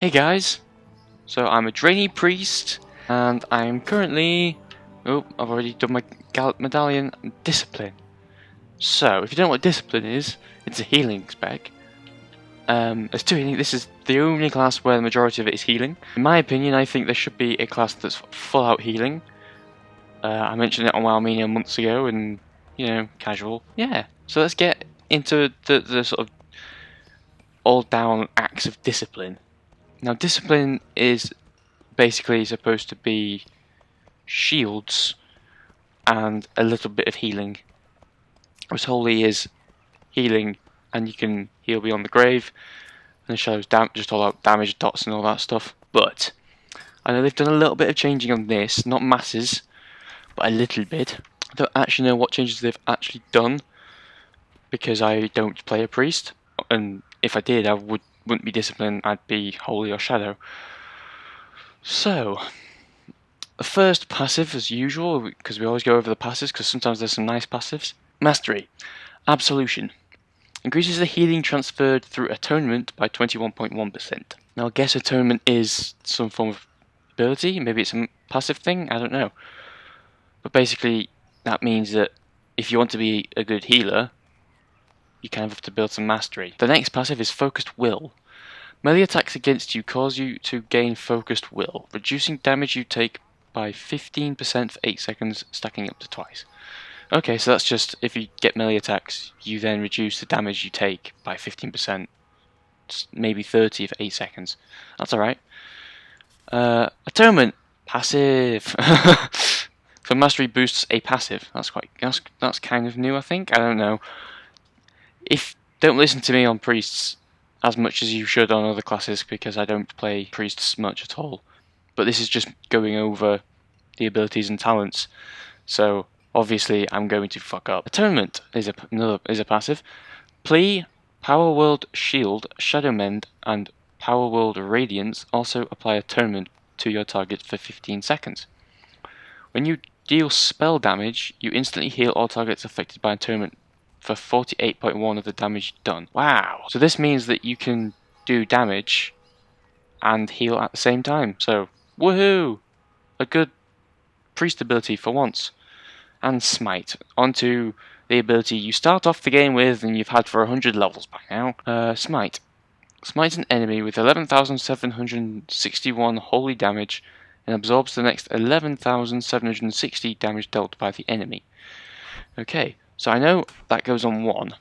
Hey guys, so I'm a trainee priest and I'm currently, I've already done my Gallic medallion, discipline. So if you don't know what discipline is, it's a healing spec. There's two healing, this is the only class where the majority of it is healing. In my opinion, I think there should be a class that's full out healing. I mentioned it on Wowmania months ago and, you know, casual. Yeah, so let's get into the sort of all down acts of discipline. Now discipline is basically supposed to be shields and a little bit of healing. Whereas holy is healing and you can heal beyond the grave, and the shadows just all out damage dots and all that stuff. But I know they've done a little bit of changing on this, not masses, but a little bit. I don't actually know what changes they've actually done because I don't play a priest, and if I did, I wouldn't be disciplined. I'd be holy or shadow. So the first passive, as usual, because we always go over the passives, because sometimes there's some nice passives. Mastery. Absolution. Increases the healing transferred through atonement by 21.1%. Now I guess atonement is some form of ability, maybe it's a passive thing, I don't know. But basically, that means that if you want to be a good healer, you kind of have to build some mastery. The next passive is Focused Will. Melee attacks against you cause you to gain Focused Will, reducing damage you take by 15% for 8 seconds, stacking up to twice. Okay, so that's just, if you get melee attacks, you then reduce the damage you take by 15%, maybe 30 for 8 seconds. That's alright. Atonement, passive. So mastery boosts a passive. That's kind of new, I think. I don't know. Don't listen to me on priests as much as you should on other classes, because I don't play priests much at all. But this is just going over the abilities and talents. So obviously I'm going to fuck up. Atonement is a passive. Plea, Power World Shield, Shadow Mend, and Power World Radiance also apply atonement to your target for 15 seconds. When you deal spell damage, you instantly heal all targets affected by atonement for 48.1 of the damage done. Wow! So this means that you can do damage and heal at the same time. So, woohoo! A good priest ability for once. And Smite. Onto the ability you start off the game with and you've had for 100 levels by now. Smite. Smites an enemy with 11,761 holy damage and absorbs the next 11,760 damage dealt by the enemy. Okay, so I know that goes on 1,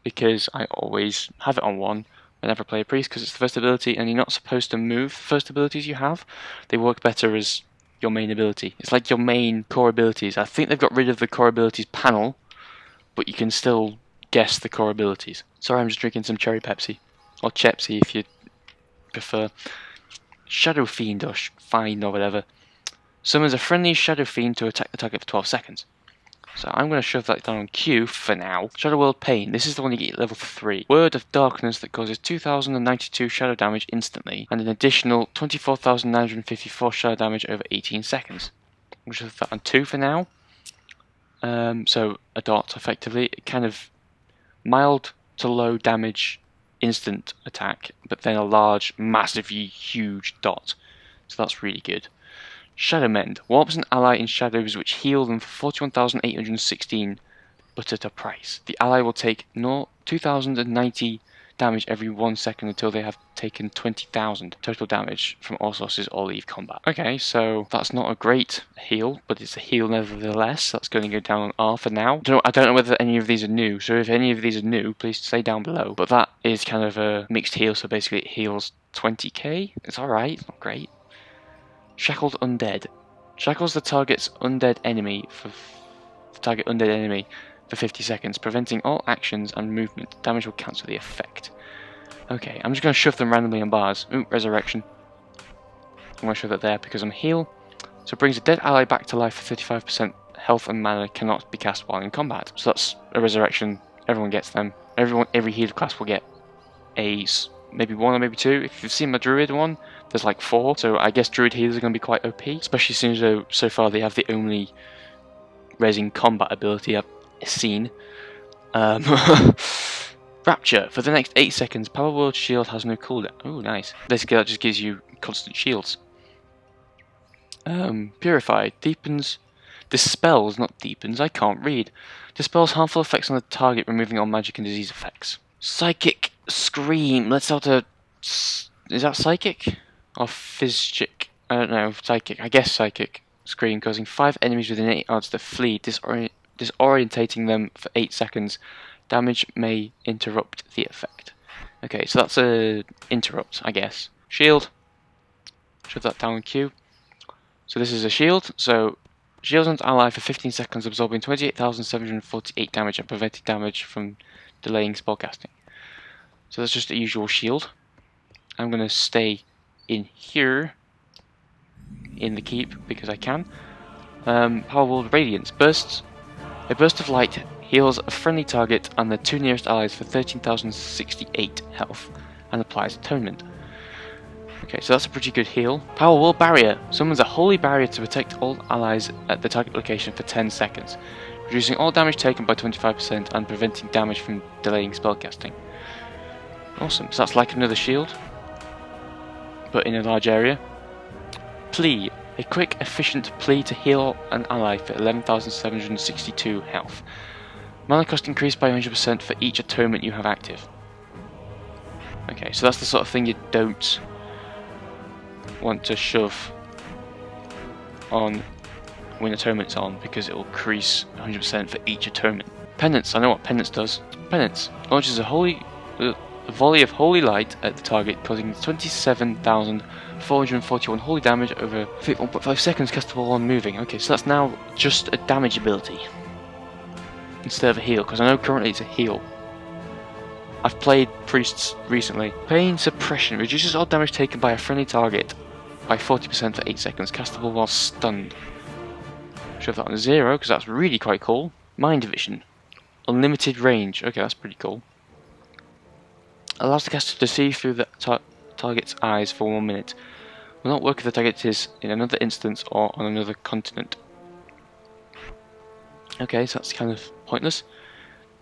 because I always have it on 1 whenever I play a priest, because it's the first ability and you're not supposed to move the first abilities you have. They work better as your main ability. It's like your main core abilities. I think they've got rid of the core abilities panel, but you can still guess the core abilities. Sorry, I'm just drinking some cherry Pepsi, or Chepsy if you prefer. Shadow Fiend or Fiend or whatever. Summons a friendly Shadow Fiend to attack the target for 12 seconds. So I'm going to shove that down on Q for now. Shadow World Pain. This is the one you get at level 3. Word of Darkness that causes 2,092 shadow damage instantly, and an additional 24,954 shadow damage over 18 seconds. I'm going to shove that on 2 for now. So a dot, effectively. Kind of mild to low damage instant attack, but then a large, massively huge dot. So that's really good. Shadow Mend. Warps an ally in shadows which heal them for 41,816, but at a price. The ally will take 2,090 damage every 1 second until they have taken 20,000 total damage from all sources or leave combat. Okay, so that's not a great heal, but it's a heal nevertheless. That's going to go down on R for now. I don't know whether any of these are new, so if any of these are new, please say down below. But that is kind of a mixed heal, so basically it heals 20k. It's alright, it's not great. Shackled Undead. Shackles the target's undead enemy for 50 seconds, preventing all actions and movement. Damage will cancel the effect. Okay, I'm just going to shove them randomly on bars. Ooh, Resurrection. I'm going to shove that there because I'm a heal. So it brings a dead ally back to life for 35% health and mana cannot be cast while in combat. So that's a Resurrection. Everyone gets them. Every healer class will get A's. Maybe 1 or maybe 2. If you've seen my Druid one, there's like 4. So I guess Druid healers are going to be quite OP. Especially since so far they have the only resing combat ability I've seen. Rapture. For the next 8 seconds, Power World Shield has no cooldown. Oh, nice. Basically, that just gives you constant shields. Purify. Deepens. Dispels, not deepens. I can't read. Dispels harmful effects on the target, removing all magic and disease effects. Psychic Scream. Let's out a. Is that psychic? Or physic? I don't know. Psychic. I guess psychic. Scream, causing 5 enemies within 8 yards to flee, disorientating them for 8 seconds. Damage may interrupt the effect. Okay, so that's a interrupt, I guess. Shield. Shove that down in Q. So this is a shield. So shields on ally for 15 seconds, absorbing 28,748 damage and preventing damage from delaying spellcasting. So that's just a usual shield. I'm going to stay in here in the keep because I can. Power World Radiance. Bursts. A burst of light heals a friendly target and the 2 nearest allies for 13,068 health and applies atonement. Okay, so that's a pretty good heal. Power World Barrier. Summons a holy barrier to protect all allies at the target location for 10 seconds, reducing all damage taken by 25% and preventing damage from delaying spellcasting. Awesome, so that's like another shield, but in a large area. Plea. A quick, efficient plea to heal an ally for 11,762 health. Mana cost increased by 100% for each atonement you have active. Okay, so that's the sort of thing you don't want to shove on when atonement's on, because it will increase 100% for each atonement. Penance. I know what Penance does. Penance launches a volley of holy light at the target, causing 27,441 holy damage over 1.5 seconds, castable while moving. Okay, so that's now just a damage ability instead of a heal, because I know currently it's a heal. I've played priests recently. Pain Suppression reduces all damage taken by a friendly target by 40% for 8 seconds, castable while stunned. Shove that on 0 because that's really quite cool. Mind Vision. Unlimited range. Okay, that's pretty cool. Allows the caster to see through the target's eyes for 1 minute. Will not work if the target is in another instance or on another continent. Okay, so that's kind of pointless.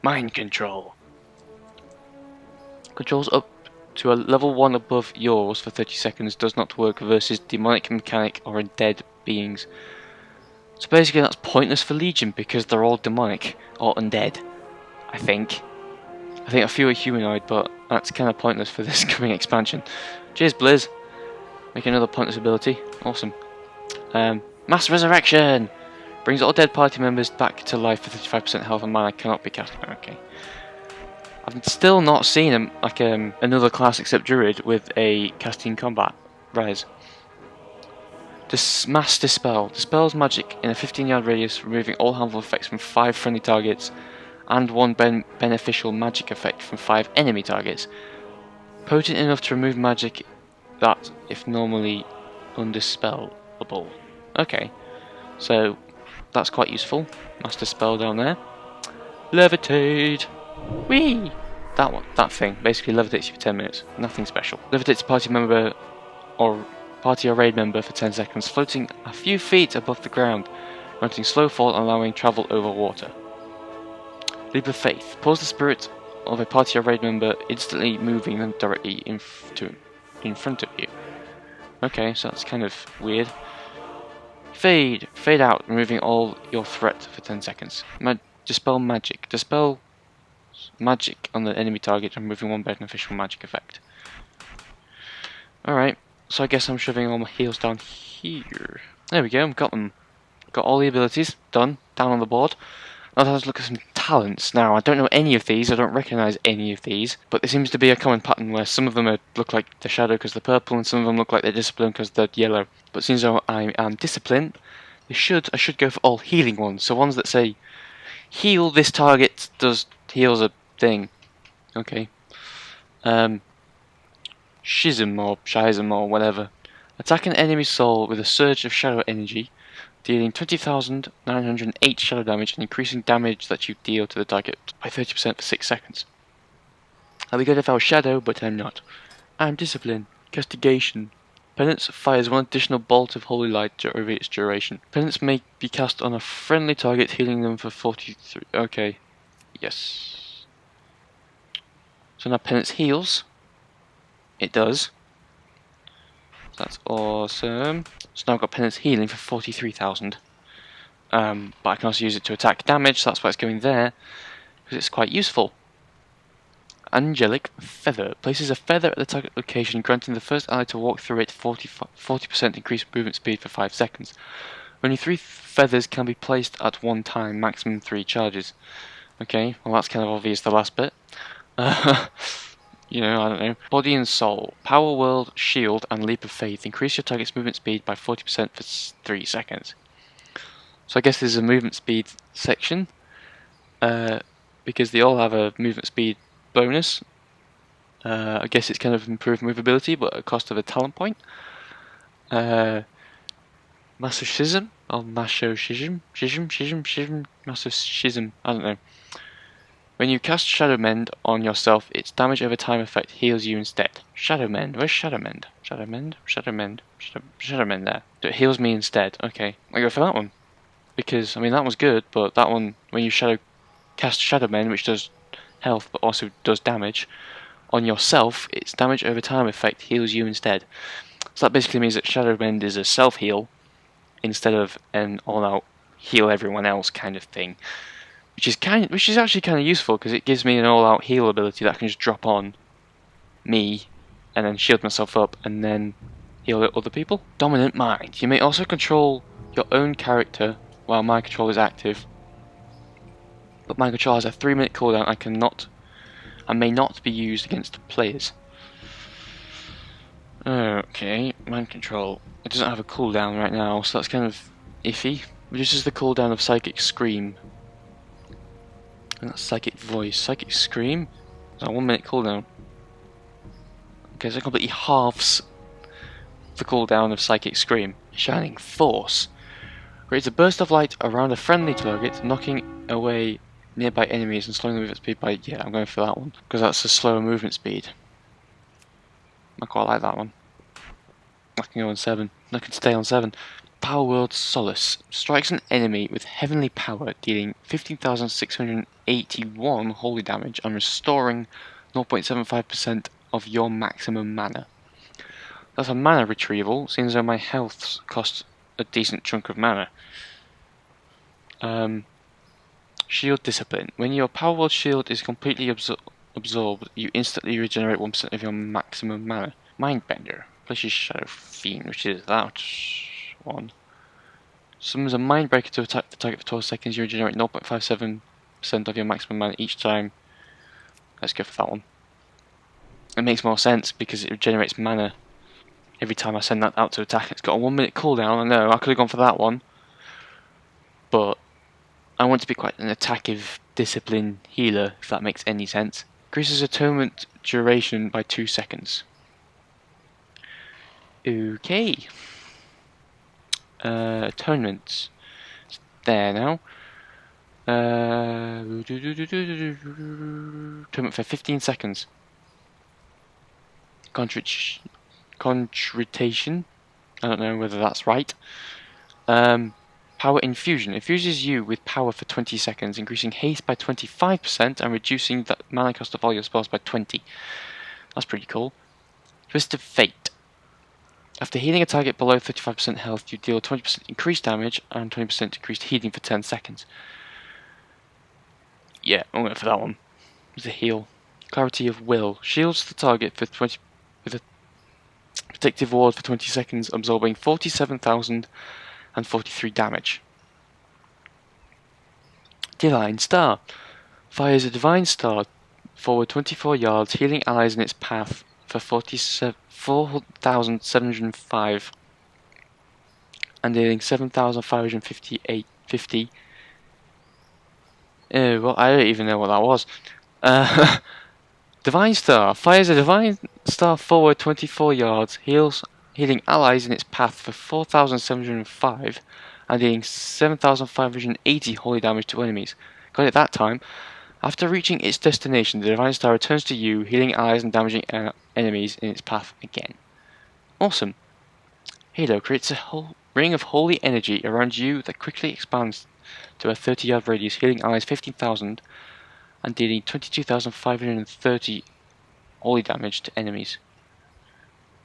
Mind Control. Controls up to a level 1 above yours for 30 seconds does not work versus demonic, mechanic or undead beings. So basically that's pointless for Legion because they're all demonic or undead, I think. I think a few are humanoid, but that's kind of pointless for this coming expansion. Cheers, Blizz. Make another pointless ability. Awesome. Mass Resurrection! Brings all dead party members back to life for 35% health and mana cannot be cast. Okay. I've still not seen another class except Druid with a casting combat res. Mass Dispel. Dispels magic in a 15-yard radius, removing all harmful effects from 5 friendly targets and 1 beneficial magic effect from 5 enemy targets. Potent enough to remove magic that, if normally undispellable. Okay, so that's quite useful. Mass Dispel down there. Levitate! Whee! That thing, basically levitates you for 10 minutes. Nothing special. Levitates a party member or raid member for 10 seconds, floating a few feet above the ground, granting slow fall and allowing travel over water. Leap of Faith. Pause the spirit of a party or raid member, instantly moving them directly in front of you. Okay, so that's kind of weird. Fade. Fade out, removing all your threat for 10 seconds. Dispel magic. Dispel magic on the enemy target, removing 1 beneficial magic effect. Alright, so I guess I'm shoving all my heals down here. There we go, I've got them. Got all the abilities done, down on the board. Now let's look at some talents. Now, I don't know any of these, I don't recognise any of these, but there seems to be a common pattern where some of them look like the shadow because they're purple, and some of them look like they're discipline because they're yellow. But since I am discipline, I should go for all healing ones. So ones that say, heal this target heals a thing. Okay. Schism or Schism or whatever. Attack an enemy's soul with a surge of shadow energy, dealing 20,908 shadow damage and increasing damage that you deal to the target by 30% for 6 seconds. I'd be good if I was shadow, but I'm not. I'm discipline. Castigation. Penance fires 1 additional bolt of holy light over its duration. Penance may be cast on a friendly target, healing them for 43. Okay. Yes. So now penance heals. It does. So that's awesome. So now I've got penance healing for 43,000. But I can also use it to attack damage, so that's why it's going there, because it's quite useful. Angelic Feather. Places a feather at the target location, granting the first ally to walk through it 40% increased movement speed for 5 seconds. Only 3 feathers can be placed at one time, maximum 3 charges. Okay, well that's kind of obvious, the last bit. You know, I don't know. Body and Soul. Power World, Shield, and Leap of Faith. Increase your target's movement speed by 40% for 3 seconds. So I guess there's a movement speed section. Because they all have a movement speed bonus. I guess it's kind of improved movability, but at the cost of a talent point. Masochism? Or Masochism? Masochism, I don't know. When you cast Shadow Mend on yourself, its damage over time effect heals you instead. Shadow Mend, where's Shadow Mend? Shadow Mend? Shadow Mend? Shadow Mend there. It heals me instead, okay. I go for that one. Because, I mean, that was good, but that one, when you cast Shadow Mend, which does health but also does damage, on yourself, its damage over time effect heals you instead. So that basically means that Shadow Mend is a self-heal instead of an all-out heal everyone else kind of thing. Which is actually kind of useful because it gives me an all-out heal ability that I can just drop on me and then shield myself up and then heal other people. Dominant Mind. You may also control your own character while mind control is active, but mind control has a 3-minute cooldown and may not be used against players. Okay, mind control. It doesn't have a cooldown right now, so that's kind of iffy. Reduces the cooldown of Psychic Scream. And that's Psychic Voice. Psychic Scream is a 1-minute cooldown. Okay, so it completely halves the cooldown of Psychic Scream. Shining Force. Creates a burst of light around a friendly target, knocking away nearby enemies and slowing the movement speed by... Yeah, I'm going for that one, because that's a slower movement speed. I quite like that one. I can go on 7. I can stay on 7. Power World Solace. Strikes an enemy with heavenly power, dealing 15,681 holy damage and restoring 0.75% of your maximum mana. That's a mana retrieval, seeing as though my health costs a decent chunk of mana. Shield Discipline. When your Power World Shield is completely absorbed, you instantly regenerate 1% of your maximum mana. Mindbender. Places Shadow Fiend, which is that one. Summons a Mindbreaker to attack the target for 12 seconds. You regenerate 0.57% of your maximum mana each time. Let's go for that one. It makes more sense because it regenerates mana every time I send that out to attack. It's got a 1-minute cooldown. I know, I could have gone for that one. But I want to be quite an attackive discipline healer, if that makes any sense. Increases atonement duration by 2 seconds. Okay. Atonement. It's there now. Atonement for 15 seconds. Contritation. I don't know whether that's right. Power Infusion. Infuses you with power for 20 seconds, increasing haste by 25% and reducing the mana cost of all your spells by 20. That's pretty cool. Twisted Fate. After healing a target below 35% health, you deal 20% increased damage and 20% increased healing for 10 seconds. Yeah, I'm going for that one. It's a heal. Clarity of Will. Shields the target for 20 with a protective ward for 20 seconds, absorbing 47,043 damage. Divine Star. Fires a Divine Star forward 24 yards, healing allies in its path for 4,705 and dealing 7,550. Well, I don't even know what that was. Divine Star. Fires a Divine Star forward 24 yards, healing allies in its path for 4,705 and dealing 7,580 holy damage to enemies. Got it that time. After reaching its destination, the Divine Star returns to you, healing allies and damaging enemies in its path again. Awesome. Halo creates a whole ring of holy energy around you that quickly expands to a 30-yard radius, healing allies 15,000 and dealing 22,530 Holy damage to enemies.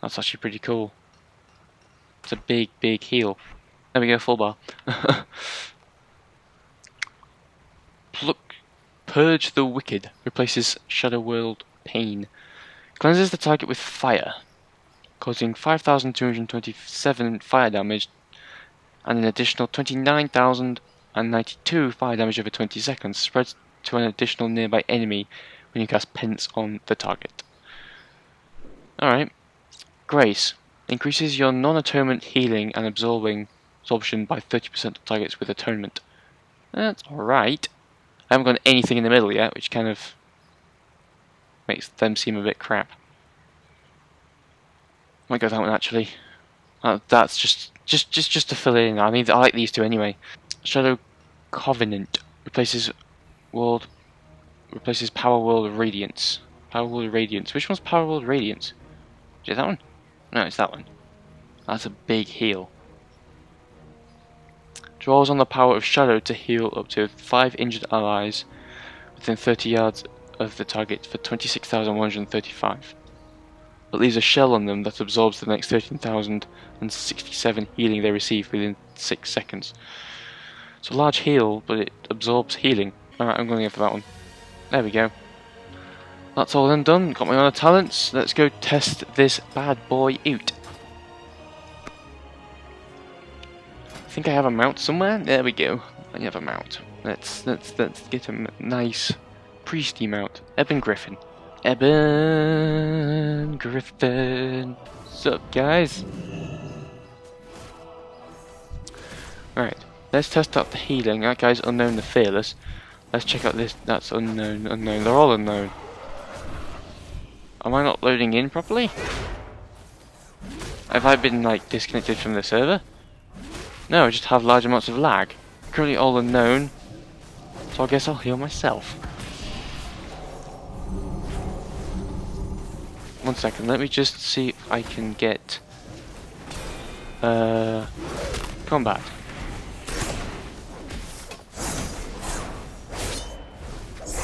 That's actually pretty cool. It's a big, big heal. There we go, full bar. Purge the Wicked replaces Shadow World Pain. Cleanses the target with fire, causing 5,227 fire damage and an additional 29,092 fire damage over 20 seconds. Spreads to an additional nearby enemy when you cast Pence on the target. Alright. Grace. Increases your non-atonement healing and absorption by 30% of targets with atonement. That's alright. I haven't got anything in the middle yet, which kind of makes them seem a bit crap. Might go that one actually. That's just to fill in. I mean, I like these two anyway. Shadow Covenant replaces Power World Radiance. Power World Radiance. Which one's Power World Radiance? Is it that one? No, it's that one. That's a big heal. Draws on the power of Shadow to heal up to 5 injured allies within 30 yards of the target for 26,135. But leaves a shell on them that absorbs the next 13,067 healing they receive within 6 seconds. It's a large heal, but it absorbs healing. Alright, I'm going to go for that one. There we go. That's all then done. Got my honor talents. Let's go test this bad boy out. I think I have a mount somewhere. There we go. I have a mount. Let's get a nice priesty mount. Eben Griffin. Eben Griffin. What's up, guys? Alright, let's test out the healing. That guy's Unknown the Fearless. Let's check out this. That's Unknown. They're all unknown. Am I not loading in properly? Have I been like disconnected from the server? No, I just have large amounts of lag. Currently all unknown, so I guess I'll heal myself. One second, let me just see if I can get combat.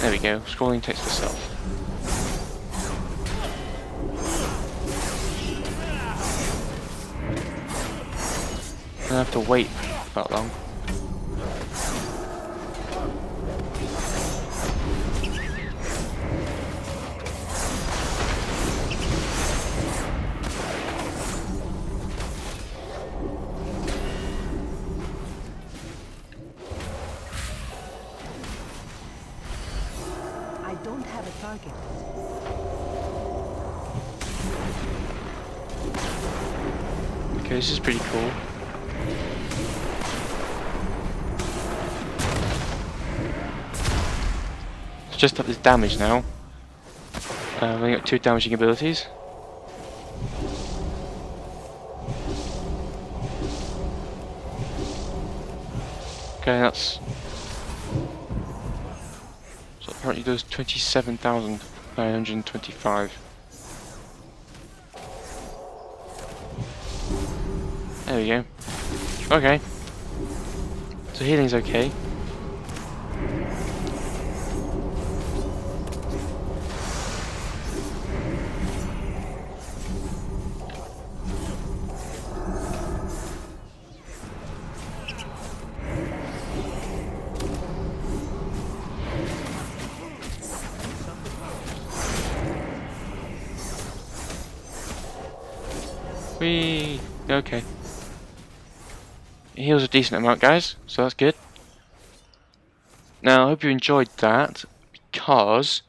There we go, scrolling text for self. I don't have to wait that long. I don't have a target. Okay, this is pretty cool. Just up this damage now. We've only got 2 damaging abilities. Okay, that's... So apparently does 27,925. There we go. Okay. So healing's okay. Whee! Okay. It heals a decent amount, guys, so that's good. Now, I hope you enjoyed that, because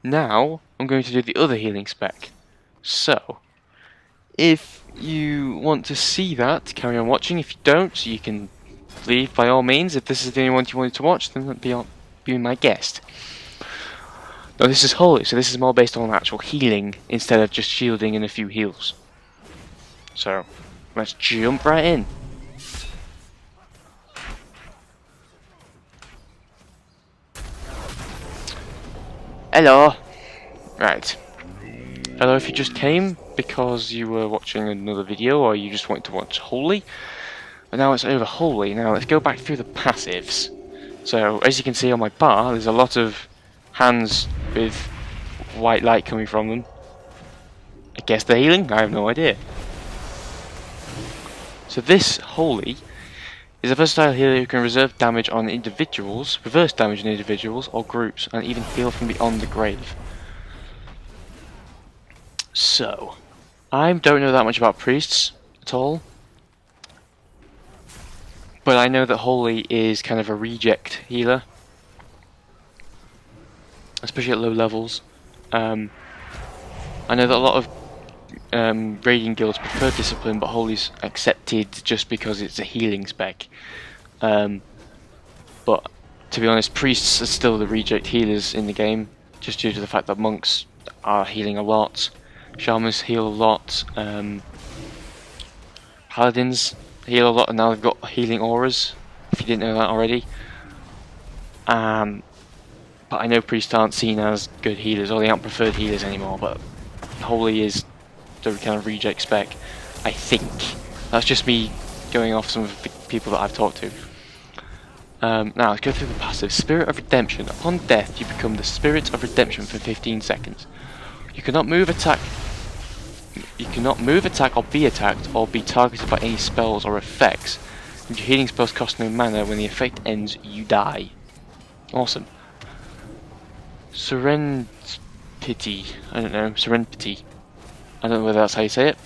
now I'm going to do the other healing spec. So, if you want to see that, carry on watching. If you don't, you can leave by all means. If this is the only one you wanted to watch, then be my guest. Now, this is holy, so this is more based on actual healing instead of just shielding and a few heals. So, let's jump right in. Hello. Right. Hello if you just came because you were watching another video or you just wanted to watch Holy. But now it's over Holy. Now let's go back through the passives. So, as you can see on my bar, there's a lot of hands with white light coming from them. I guess they're healing? I have no idea. So this Holy is a versatile healer who can reserve damage on individuals, reverse damage on individuals or groups, and even heal from beyond the grave. So, I don't know that much about priests at all, but I know that Holy is kind of a reject healer, especially at low levels. I know that a lot of raiding guilds prefer Discipline, but Holy's accepted just because it's a healing spec. But to be honest, priests are still the reject healers in the game, just due to the fact that monks are healing a lot, shamans heal a lot, paladins heal a lot, and now they've got healing auras, if you didn't know that already. But I know priests aren't seen as good healers, or they aren't preferred healers anymore, but Holy is the kind of reject spec, I think. That's just me going off some of the people that I've talked to. Now let's go through the passive. Spirit of Redemption. Upon death you become the Spirit of Redemption for 15 seconds. You cannot move, attack or be attacked or be targeted by any spells or effects. And your healing spells cost no mana. When the effect ends, you die. Awesome. Serenity. I don't know. Serenity. I don't know whether that's how you say it.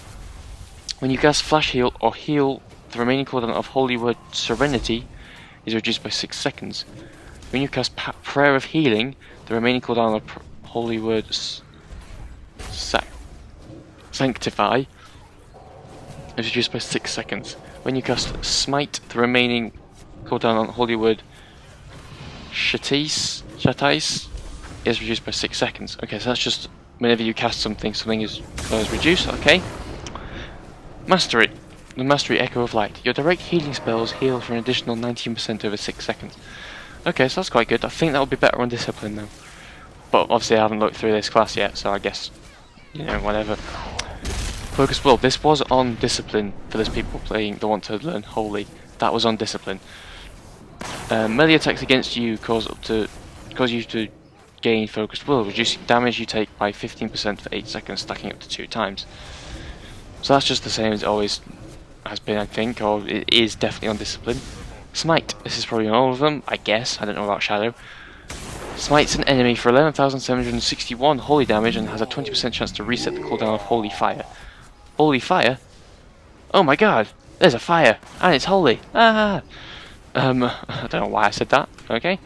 When you cast Flash Heal or heal, the remaining cooldown of Holy Word Serenity is reduced by 6 seconds. When you cast Prayer of Healing, the remaining cooldown of Holy Word Sanctify is reduced by 6 seconds. When you cast Smite, the remaining cooldown on Holy Word Shatais is reduced by 6 seconds. Okay, so that's just whenever you cast something, something is reduced. Okay. Mastery. The Mastery Echo of Light. Your direct healing spells heal for an additional 19% over 6 seconds. Okay, so that's quite good. I think that would be better on Discipline though. But obviously I haven't looked through this class yet, so I guess, you know, whatever. Focus Will. This was on Discipline for those people playing that want to learn Holy. That was on Discipline. Melee attacks against you cause you to gain Focused Will, reducing damage you take by 15% for 8 seconds, stacking up to 2 times. So that's just the same as it always has been, I think, or it is definitely on Discipline. Smite. This is probably on all of them, I guess. I don't know about Shadow. Smites an enemy for 11,761 holy damage and has a 20% chance to reset the cooldown of Holy Fire. Holy Fire? Oh my god! There's a fire! And it's holy! Ah! I don't know why I said that. Okay.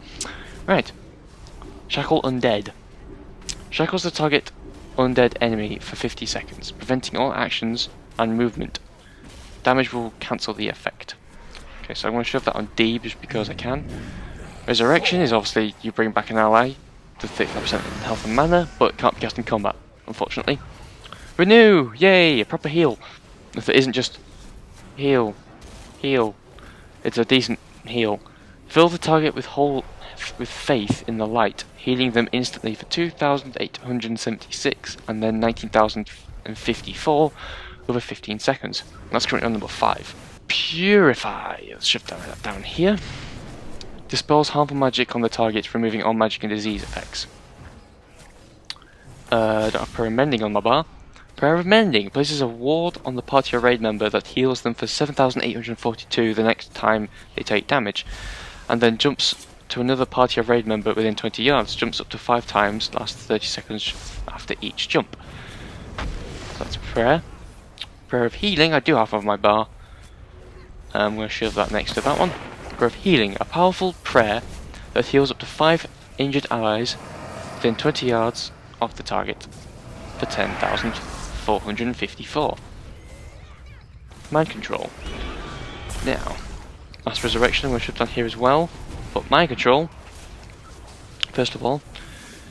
Right. Shackle Undead. Shackles the target undead enemy for 50 seconds, preventing all actions and movement. Damage will cancel the effect. Okay, so I'm going to shove that on D just because I can. Resurrection is obviously you bring back an ally to 35% health and mana, but can't be cast in combat, unfortunately. Renew! Yay! A proper heal. If it isn't just heal, it's a decent heal. Fill the target with faith in the light, healing them instantly for 2,876 and then 19,054 over 15 seconds. That's currently on number 5. Purify. Let's shift that down here. Dispels harmful magic on the target, removing all magic and disease effects. Don't have Prayer of Mending on my bar. Prayer of Mending places a ward on the party or raid member that heals them for 7,842 the next time they take damage, and then jumps to another party or raid member within 20 yards. Jumps up to 5 times, lasts 30 seconds after each jump. So that's Prayer. Prayer of Healing I do have on my bar. I'm going to shove that next to that one. Prayer of Healing, a powerful prayer that heals up to 5 injured allies within 20 yards of the target for 10,454. Mind Control. Now, Mass Resurrection I'm going to shove down here as well, but Mind Control, first of all,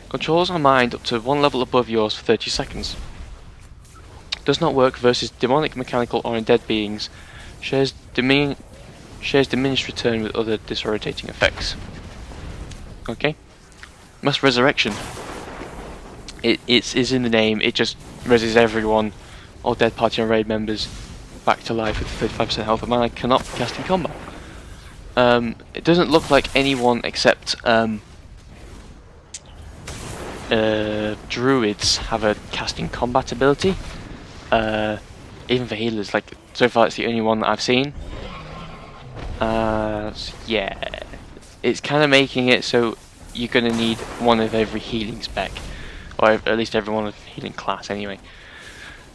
controls a mind up to 1 level above yours for 30 seconds. Does not work versus demonic, mechanical or undead beings. Shares diminished return with other disorientating effects. Okay. Mass Resurrection. It's in the name, it just reses everyone, all dead party and raid members, back to life with 35% health and mana, cannot be cast in combat. It doesn't look like anyone except druids have a casting combat ability. Even for healers, like so far it's the only one that I've seen. So yeah, it's kind of making it so you're gonna need one of every healing spec, or at least every one of healing class anyway.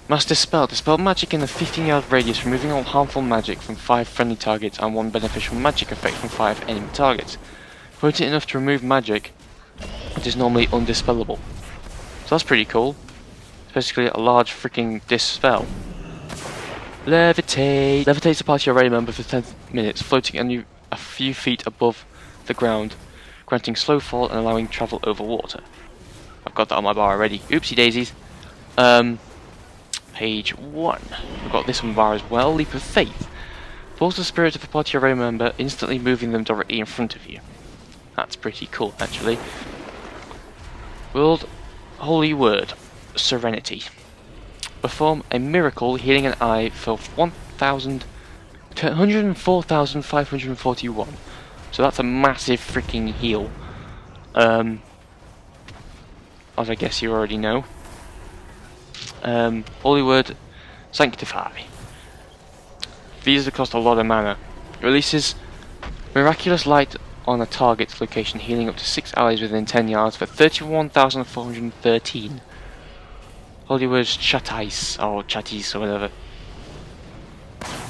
Master Spell. Dispel magic in a 15-yard radius, removing all harmful magic from 5 friendly targets and 1 beneficial magic effect from 5 enemy targets. Potent enough to remove magic, it is normally undispellable. So that's pretty cool. It's basically a large freaking dispel. Levitate. Levitates a party already member for 10 minutes, floating only a few feet above the ground, granting slow fall and allowing travel over water. I've got that on my bar already. Oopsie daisies. Page 1. We've got this one bar as well. Leap of Faith. Pulls the spirit of a party array member, instantly moving them directly in front of you. That's pretty cool, actually. World Holy Word. Serenity. Perform a miracle, healing an eye for 104,541. So that's a massive freaking heal. As I guess you already know. Holy Word, Sanctify. These cost a lot of mana. Releases miraculous light on a target's location, healing up to 6 allies within 10 yards for 31,413. Holy Word's Chastis, or Chatis, or whatever.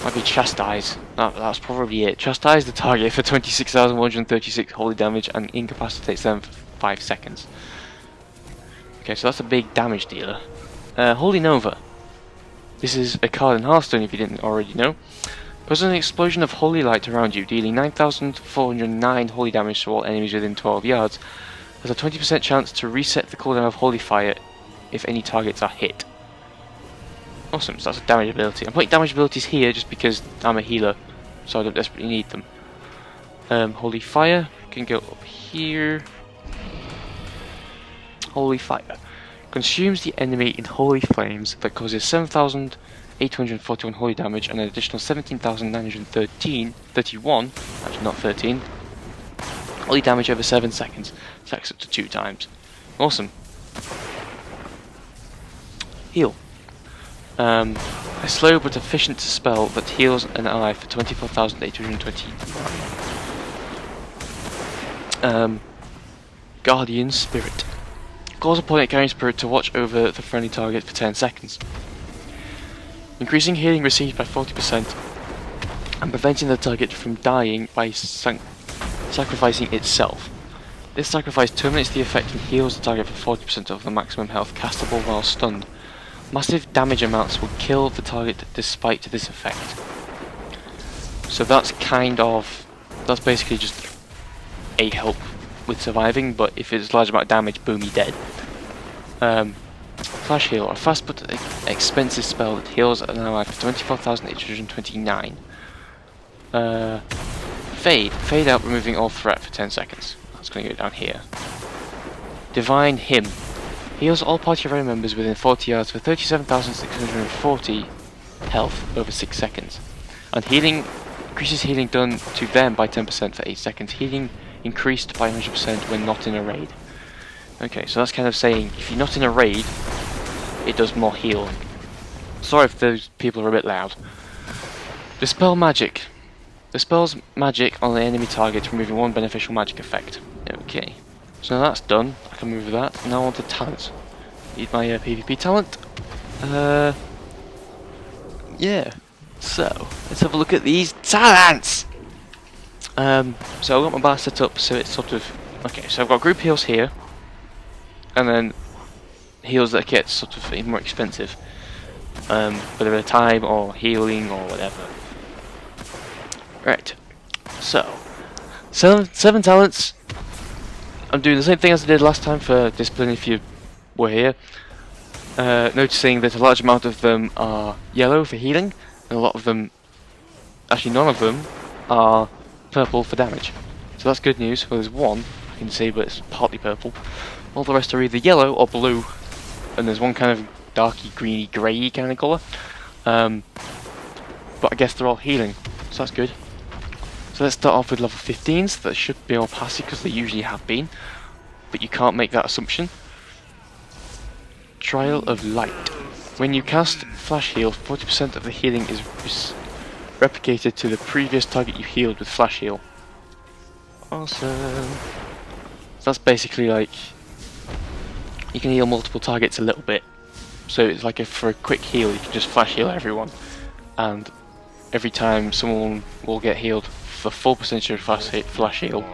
Might be Chastise. That's probably it. Chastise the target for 26,136 holy damage and incapacitates them for 5 seconds. Okay, so that's a big damage dealer. Holy Nova. This is a card in Hearthstone if you didn't already know. Puts an explosion of holy light around you, dealing 9,409 holy damage to all enemies within 12 yards. Has a 20% chance to reset the cooldown of Holy Fire if any targets are hit. Awesome, so that's a damage ability. I'm putting damage abilities here just because I'm a healer, so I don't desperately need them. Holy Fire can go up here. Holy Fire. Consumes the enemy in holy flames that causes 7,841 holy damage and an additional 17,931, actually not 13, holy damage over 7 seconds. Stacks up to 2 times. Awesome. Heal. A slow but efficient spell that heals an ally for 24,829. Guardian Spirit. Cause opponent carrying spirit to watch over the friendly target for 10 seconds. Increasing healing received by 40% and preventing the target from dying by sacrificing itself. This sacrifice terminates the effect and heals the target for 40% of the maximum health castable while stunned. Massive damage amounts will kill the target despite this effect. So that's that's basically just a help with surviving, but if it's a large amount of damage, boom, you're dead. Flash Heal, a fast but expensive spell that heals an ally for 24,829. Fade out, removing all threat for 10 seconds. That's going to go down here. Divine Hymn. Heals all party array members within 40 yards for 37,640 health over 6 seconds. And healing increases healing done to them by 10% for 8 seconds. Healing increased by 100% when not in a raid. Okay, so that's kind of saying if you're not in a raid, it does more healing. Sorry if those people are a bit loud. Dispel Magic. Dispels magic on the enemy target, removing 1 beneficial magic effect. Okay, so now that's done. I can move that. Now on to talents. Need my PvP talent. Yeah. So let's have a look at these talents. So I've got my bar set up so it's sort of okay. So I've got group heals here, and then heals that get sort of even more expensive, whether they're time or healing or whatever. Right. So 7 talents. I'm doing the same thing as I did last time for discipline. If you were here, noticing that a large amount of them are yellow for healing, and a lot of them, actually none of them, are purple for damage. So that's good news. Well, there's one I can see, but it's partly purple. All the rest are either yellow or blue, and there's one kind of darky, greeny, grey kind of colour. But I guess they're all healing, so that's good. So let's start off with level 15s. That should be all passive because they usually have been, but you can't make that assumption. Trial of Light. When you cast Flash Heal, 40% of the healing is replicated to the previous target you healed with Flash Heal. Awesome. So that's basically like you can heal multiple targets a little bit. So it's like for a quick heal, you can just Flash Heal everyone, and every time someone will get healed for full percentage of Flash Heal,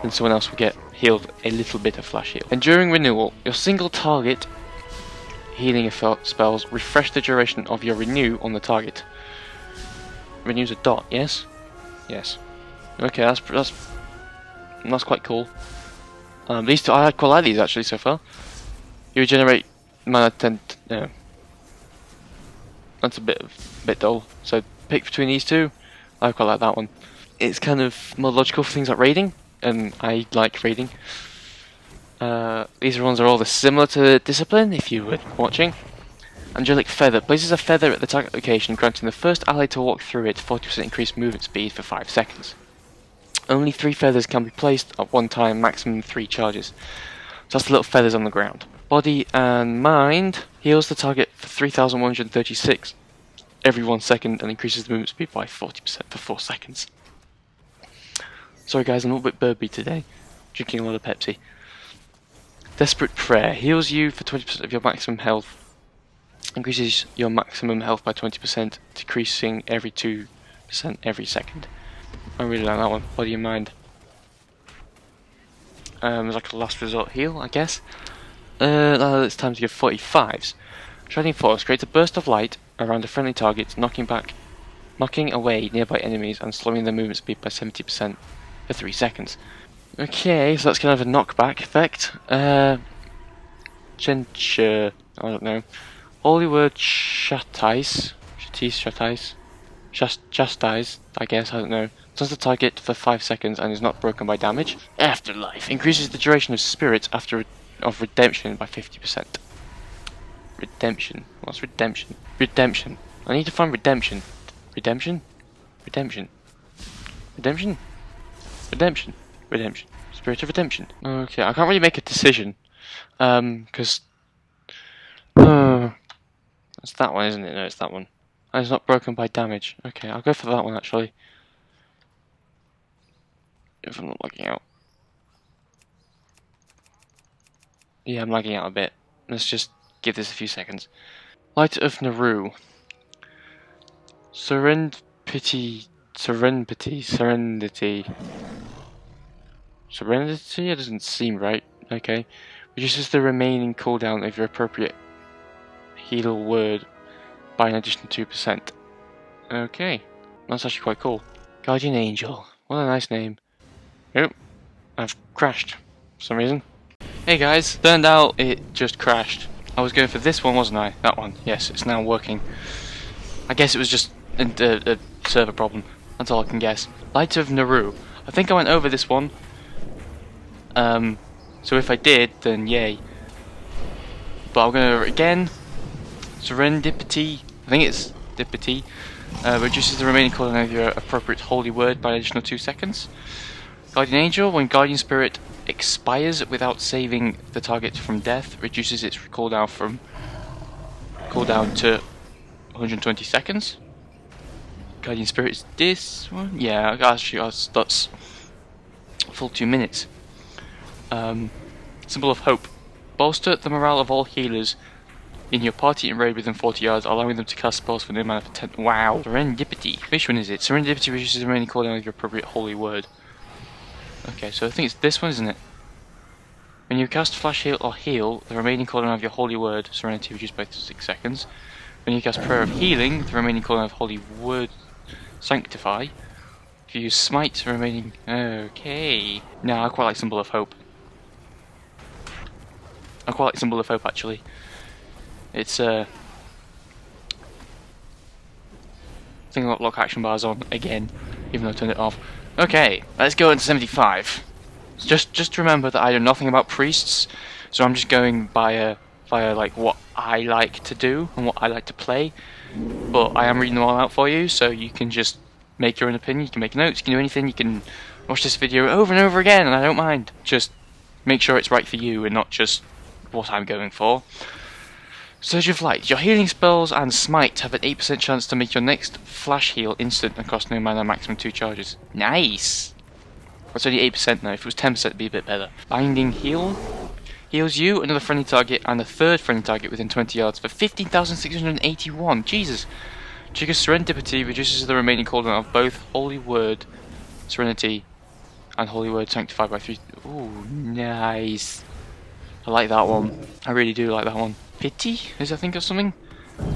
then someone else will get healed a little bit of Flash Heal. And during renewal, your single target healing spells refresh the duration of your renew on the target. Renews a dot, yes? Yes. Okay, that's quite cool. These two, I quite like these actually so far. You regenerate mana 10. No. That's a bit dull. So pick between these two. I quite like that one. It's kind of more logical for things like raiding, and I like raiding. These ones are all similar to Discipline, if you were watching. Angelic Feather. Places a feather at the target location, granting the first ally to walk through it 40% increased movement speed for 5 seconds. Only 3 feathers can be placed at one time, maximum 3 charges. So that's the little feathers on the ground. Body and Mind heals the target for 3,136 every 1 second and increases the movement speed by 40% for 4 seconds. Sorry guys, I'm a little bit burpy today. Drinking a lot of Pepsi. Desperate Prayer heals you for 20% of your maximum health. Increases your maximum health by 20%, decreasing every 2% every second. I really like that one. Body and Mind. It's like a last resort heal, I guess. Now it's time to give 45s. Shredding Force creates a burst of light around a friendly target, knocking away nearby enemies and slowing their movement speed by 70% for 3 seconds. Okay, so that's kind of a knockback effect. Censure, I don't know. Holy Word Chastise, I guess, I don't know. Turns the target for 5 seconds and is not broken by damage. Afterlife increases the duration of spirit of redemption by 50%. Redemption. What's redemption? Redemption. I need to find redemption. Redemption? Redemption. Redemption? Redemption. Redemption. Spirit of redemption. Okay, I can't really make a decision. Because... it's that one, isn't it? No, it's that one. And it's not broken by damage. Okay, I'll go for that one, actually. If I'm not lagging out. Yeah, I'm lagging out a bit. Let's just give this a few seconds. Light of Naru. Serenity. Serenity? It doesn't seem right. Okay. Reduces the remaining cooldown of your appropriate heal word by an additional 2%. Okay. That's actually quite cool. Guardian Angel. What a nice name. Oh, I've crashed for some reason. Hey guys, turned out it just crashed. I was going for this one, wasn't I? That one. Yes, it's now working. I guess it was just a server problem. That's all I can guess. Light of Naru. I think I went over this one. So if I did, then yay. But I'm gonna again. Serendipity. I think it's Dipity. Reduces the remaining cooldown of your appropriate holy word by an additional 2 seconds. Guardian Angel. When Guardian Spirit expires without saving the target from death, reduces its cooldown to 120 seconds. Guardian Spirit is this one? Yeah, actually that's full 2 minutes. Symbol of Hope. Bolster the morale of all healers in your party and raid within 40 yards, allowing them to cast spells for no mana for 10. Wow. Serendipity. Which one is it? Serendipity reduces the remaining cooldown of your appropriate holy word. Okay, so I think it's this one, isn't it? When you cast Flash Heal or Heal, the remaining cooldown of your holy word, Serenity, reduced by 6 seconds. When you cast Prayer of Healing, the remaining cooldown of holy word, Sanctify. If you use Smite, the remaining... Okay. No, I quite like Symbol of Hope. I quite like Symbol of Hope, actually. It's thing got lock action bars on again, even though I turned it off. Okay, let's go into 75. Just remember that I know nothing about priests, so I'm just going via like what I like to do and what I like to play. But I am reading them all out for you, so you can just make your own opinion. You can make notes. You can do anything. You can watch this video over and over again, and I don't mind. Just make sure it's right for you and not just what I'm going for. Surge of Light. Your healing spells and smite have an 8% chance to make your next flash heal instant and cost no mana, maximum 2 charges. Nice! That's only 8% now. If it was 10% it'd be a bit better. Binding Heal. Heals you, another friendly target, and a third friendly target within 20 yards for 15,681. Jesus! Triggers Serendipity, reduces the remaining cooldown of both Holy Word, Serenity, and Holy Word Sanctified by 3. Ooh, nice. I like that one. I really do like that one. Pity? Is I think of something?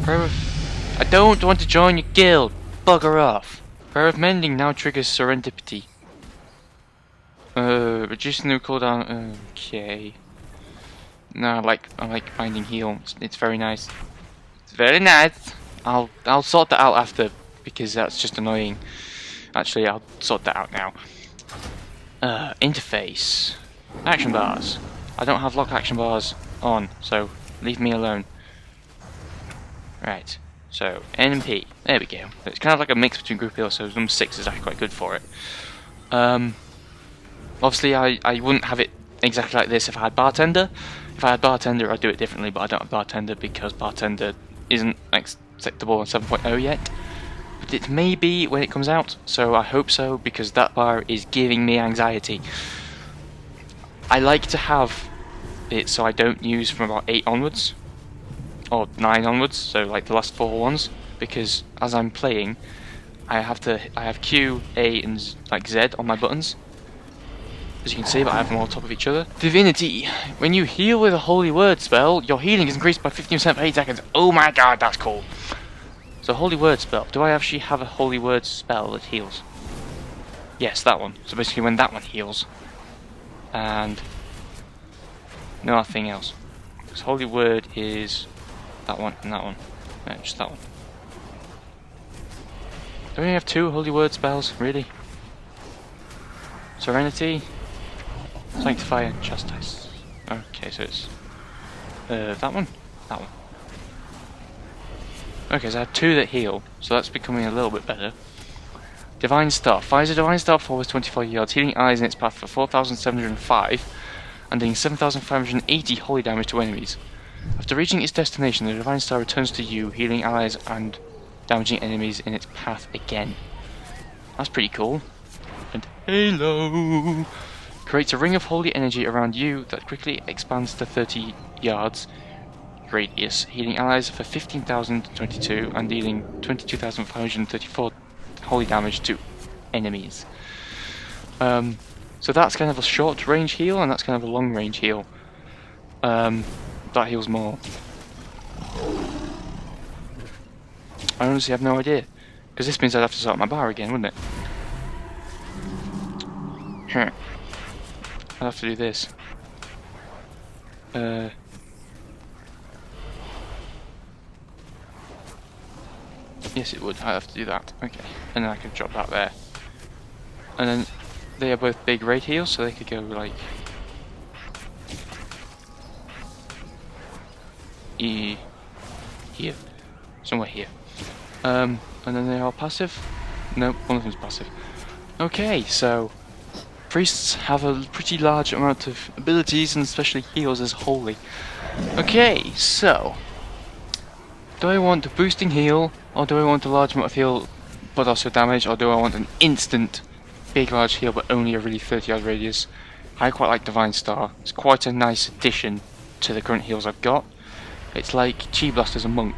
Prayer of... I don't want to join your guild. Bugger off. Prayer of Mending now triggers Serendipity. Reducing the cooldown. Okay. No, I like Binding Heal. It's very nice. It's very nice. I'll sort that out after because that's just annoying. Actually, I'll sort that out now. Interface. Action bars. I don't have lock action bars on, so leave me alone. Right. So NP. There we go. It's kind of like a mix between group heal, so number 6 is actually quite good for it. Obviously, I wouldn't have it exactly like this if I had Bartender. If I had Bartender, I'd do it differently, but I don't have Bartender because Bartender isn't acceptable on 7.0 yet. But it may be when it comes out, so I hope so, because that bar is giving me anxiety. I like to have it so I don't use from about 8 onwards, or 9 onwards, so like the last 4 ones, because as I'm playing, I have Q, A, and Z on my buttons. As you can see, but I have them all on top of each other. Divinity. When you heal with a Holy Word spell, your healing is increased by 15% for 8 seconds. Oh my god, that's cool. So Holy Word spell. Do I actually have a Holy Word spell that heals? Yes, that one. So basically when that one heals. And nothing else. Because Holy Word is that one and that one. No, just that one. Do we only have 2 Holy Word spells? Really? Serenity. Sanctify and Chastise. Okay, so it's that one? That one. Okay, so I have 2 that heal, so that's becoming a little bit better. Divine Staff. Fires a Divine Staff forwards 24 yards, healing allies in its path for 4,705, and doing 7,580 holy damage to enemies. After reaching its destination, the Divine Star returns to you, healing allies and damaging enemies in its path again. That's pretty cool. And Halo! Creates a ring of holy energy around you that quickly expands to 30 yards radius, healing allies for 15,022 and dealing 22,534 holy damage to enemies. So that's kind of a short range heal, and that's kind of a long range heal. That heals more. I honestly have no idea, because this means I'd have to start my bar again, wouldn't it? I'll have to do this. Yes, it would. I'd have to do that. Okay. And then I could drop that there. And then they are both big raid heals, so they could go like here. Somewhere here. And then they are passive? Nope, one of them's passive. Okay, so priests have a pretty large amount of abilities, and especially heals as holy. Okay, so do I want a boosting heal, or do I want a large amount of heal but also damage, or do I want an instant big large heal but only a really 30 yard radius? I quite like Divine Star. It's quite a nice addition to the current heals I've got. It's like Chi Blast as a monk,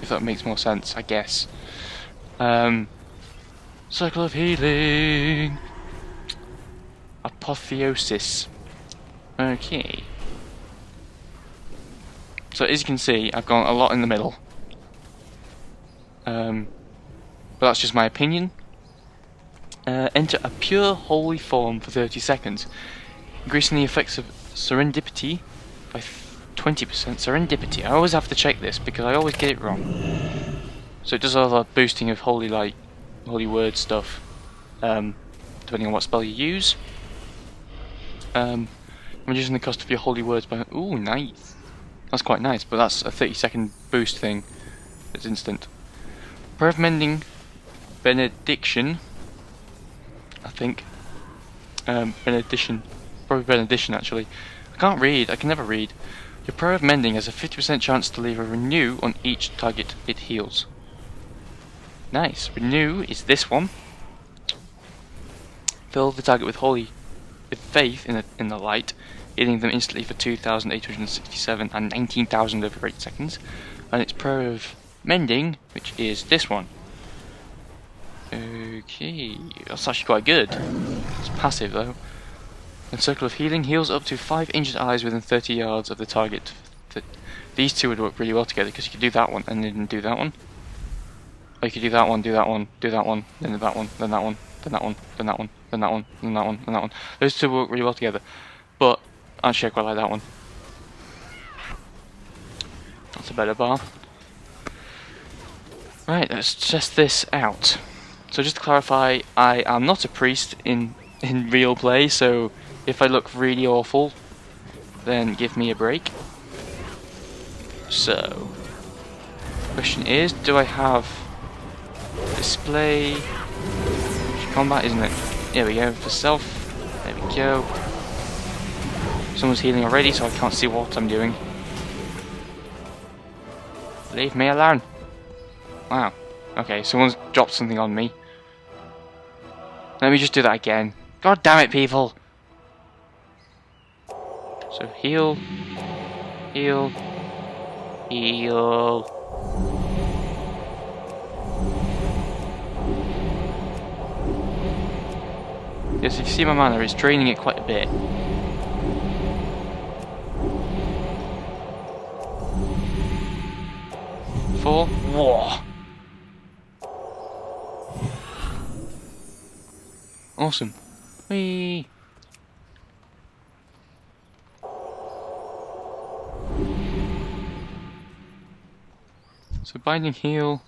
if that makes more sense, I guess. Cycle of Healing. Apotheosis. Okay. So as you can see, I've gone a lot in the middle. But that's just my opinion. Enter a pure holy form for 30 seconds, increasing the effects of Serendipity by 20%. Serendipity. I always have to check this because I always get it wrong. So it does all the boosting of holy word stuff, depending on what spell you use. Reducing the cost of your holy words by... Ooh, nice. That's quite nice, but that's a 30-second boost thing. It's instant. Prayer of Mending, Benediction, I think. Benediction, probably Benediction actually. I can't read, I can never read. Your Prayer of Mending has a 50% chance to leave a renew on each target it heals. Nice. Renew is this one. Fill the target with faith in the light, healing them instantly for 2,867 and 19,000 over 8 seconds. And it's Prayer of Mending, which is this one. Okay, that's actually quite good. It's passive though. And Circle of Healing heals up to 5 injured allies within 30 yards of the target. These two would work really well together because you could do that one and then do that one. Or you could do that one, do that one, do that one, then that one, then that one, then that one, then that one, then that one, then that one, then that one. Those two work really well together. But actually I quite like that one. That's a better bar. Right, let's test this out. So just to clarify, I am not a priest in real play, so if I look really awful, then give me a break. So, question is, do I have display combat, isn't it? There we go, for self. There we go. Someone's healing already, so I can't see what I'm doing. Leave me alone. Wow. Okay, someone's dropped something on me. Let me just do that again. God damn it, people! So heal, heal, heal. Yes, if you see my mana, it's draining it quite a bit. Four. Whoa! Awesome. Whee! So binding heal.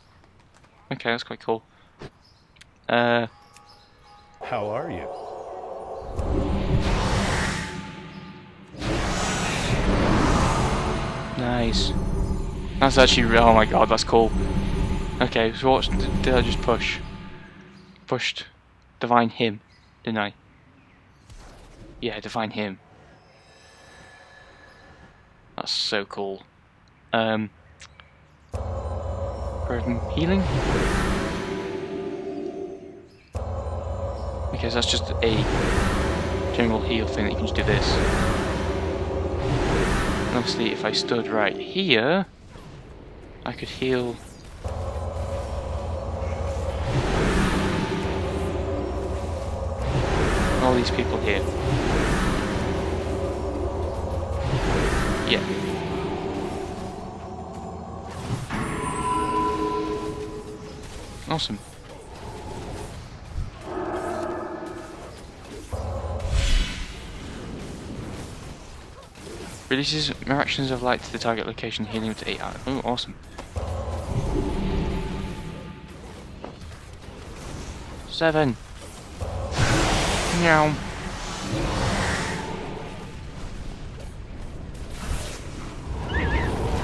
Okay, that's quite cool. How are you? Nice. That's actually, oh my god, that's cool. Okay, so what did I just push? Pushed Divine Him, didn't I? Yeah, Divine Him. That's so cool. Healing? Because that's just a general heal thing that you can just do this. And obviously if I stood right here, I could heal all these people here. Yeah. Awesome. Releases reactions of light to the target location, healing up to 8 hours. Oh, awesome. 7. Meow.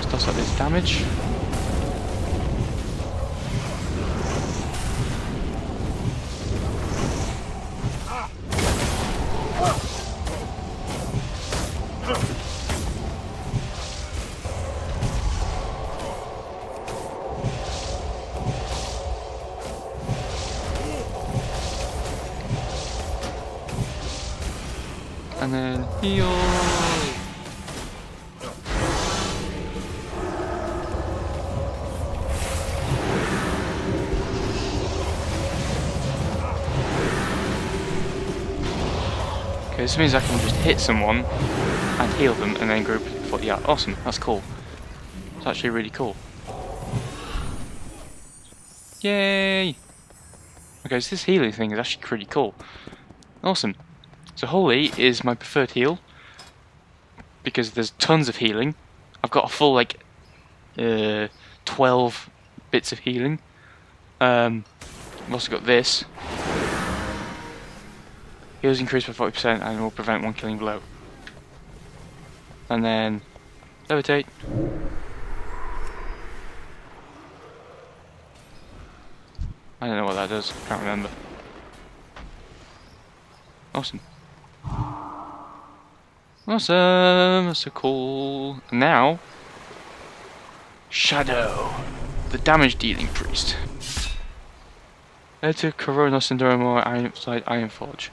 Stuff like this damage. And then heal. Okay, this means I can just hit someone and heal them and then group before. Yeah, awesome. That's cool. It's actually really cool. Yay! Okay, so this healing thing is actually pretty cool. Awesome. So Holy is my preferred heal because there's tons of healing. I've got a full 12 bits of healing. I've also got this. Heals increased by 40% and will prevent one killing blow. And then levitate. I don't know what that does. Can't remember. Awesome. Awesome, so cool. And now, Shadow, the damage dealing priest. Head to Corona Syndrome or Ironforge.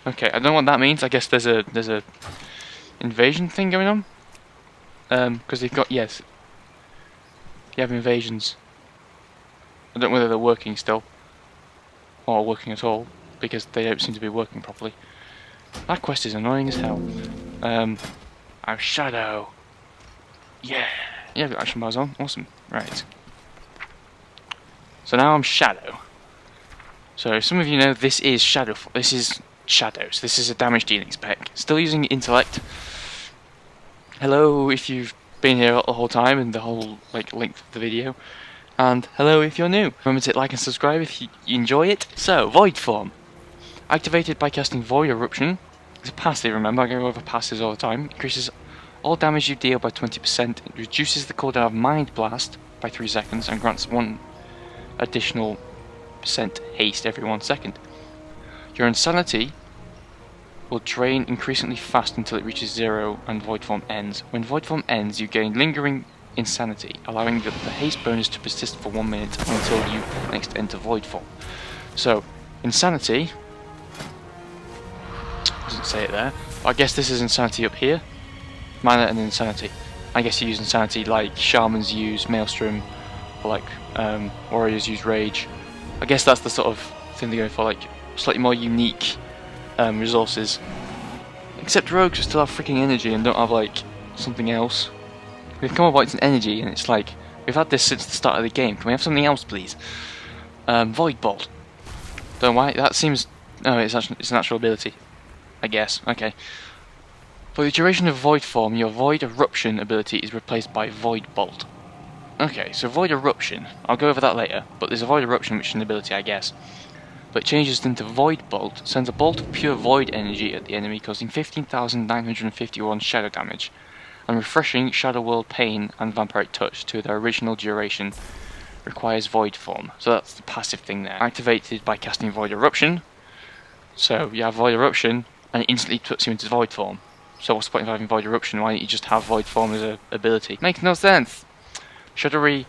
Okay, I don't know what that means. I guess there's a invasion thing going on. Because they've got, yes, you have invasions. I don't know whether they're working still or working at all because they don't seem to be working properly. That quest is annoying as hell. I'm Shadow. Yeah, I've got action bars on. Awesome. Right. So now I'm Shadow. So some of you know this is Shadow. This is Shadows. This is a damage dealing spec. Still using intellect. Hello if you've been here the whole time and the whole length of the video. And hello if you're new. Remember to hit like and subscribe if you enjoy it. So, Void Form. Activated by casting Void Eruption. It's a passive, remember, I go over passives all the time. Increases all damage you deal by 20%. It reduces the cooldown of Mind Blast by 3 seconds and grants 1 additional % haste every 1 second. Your Insanity will drain increasingly fast until it reaches 0 and Void Form ends. When Void Form ends, you gain Lingering Insanity, allowing the haste bonus to persist for 1 minute until you next enter Void Form. So, Insanity, doesn't say it there, but I guess this is Insanity up here. Mana and Insanity. I guess you use Insanity like Shamans use Maelstrom, or like Warriors use Rage. I guess that's the sort of thing they're going for, like slightly more unique resources. Except Rogues still have freaking energy and don't have like something else. We've come up with an energy and it's like, we've had this since the start of the game, can we have something else please? Void Bolt. Don't know why, that seems, no it's a natural ability. I guess, okay. For the duration of Void Form, your Void Eruption ability is replaced by Void Bolt. Okay, so Void Eruption, I'll go over that later, but there's a Void Eruption which is an ability I guess. But it changes into Void Bolt, sends a bolt of pure void energy at the enemy causing 15,951 shadow damage, and refreshing Shadow World Pain and Vampiric Touch to their original duration. Requires Void Form, so that's the passive thing there. Activated by casting Void Eruption, so you have Void Eruption, and it instantly puts you into Void Form. So what's the point of having Void Eruption? Why don't you just have Void Form as an ability? Makes no sense! Shadowy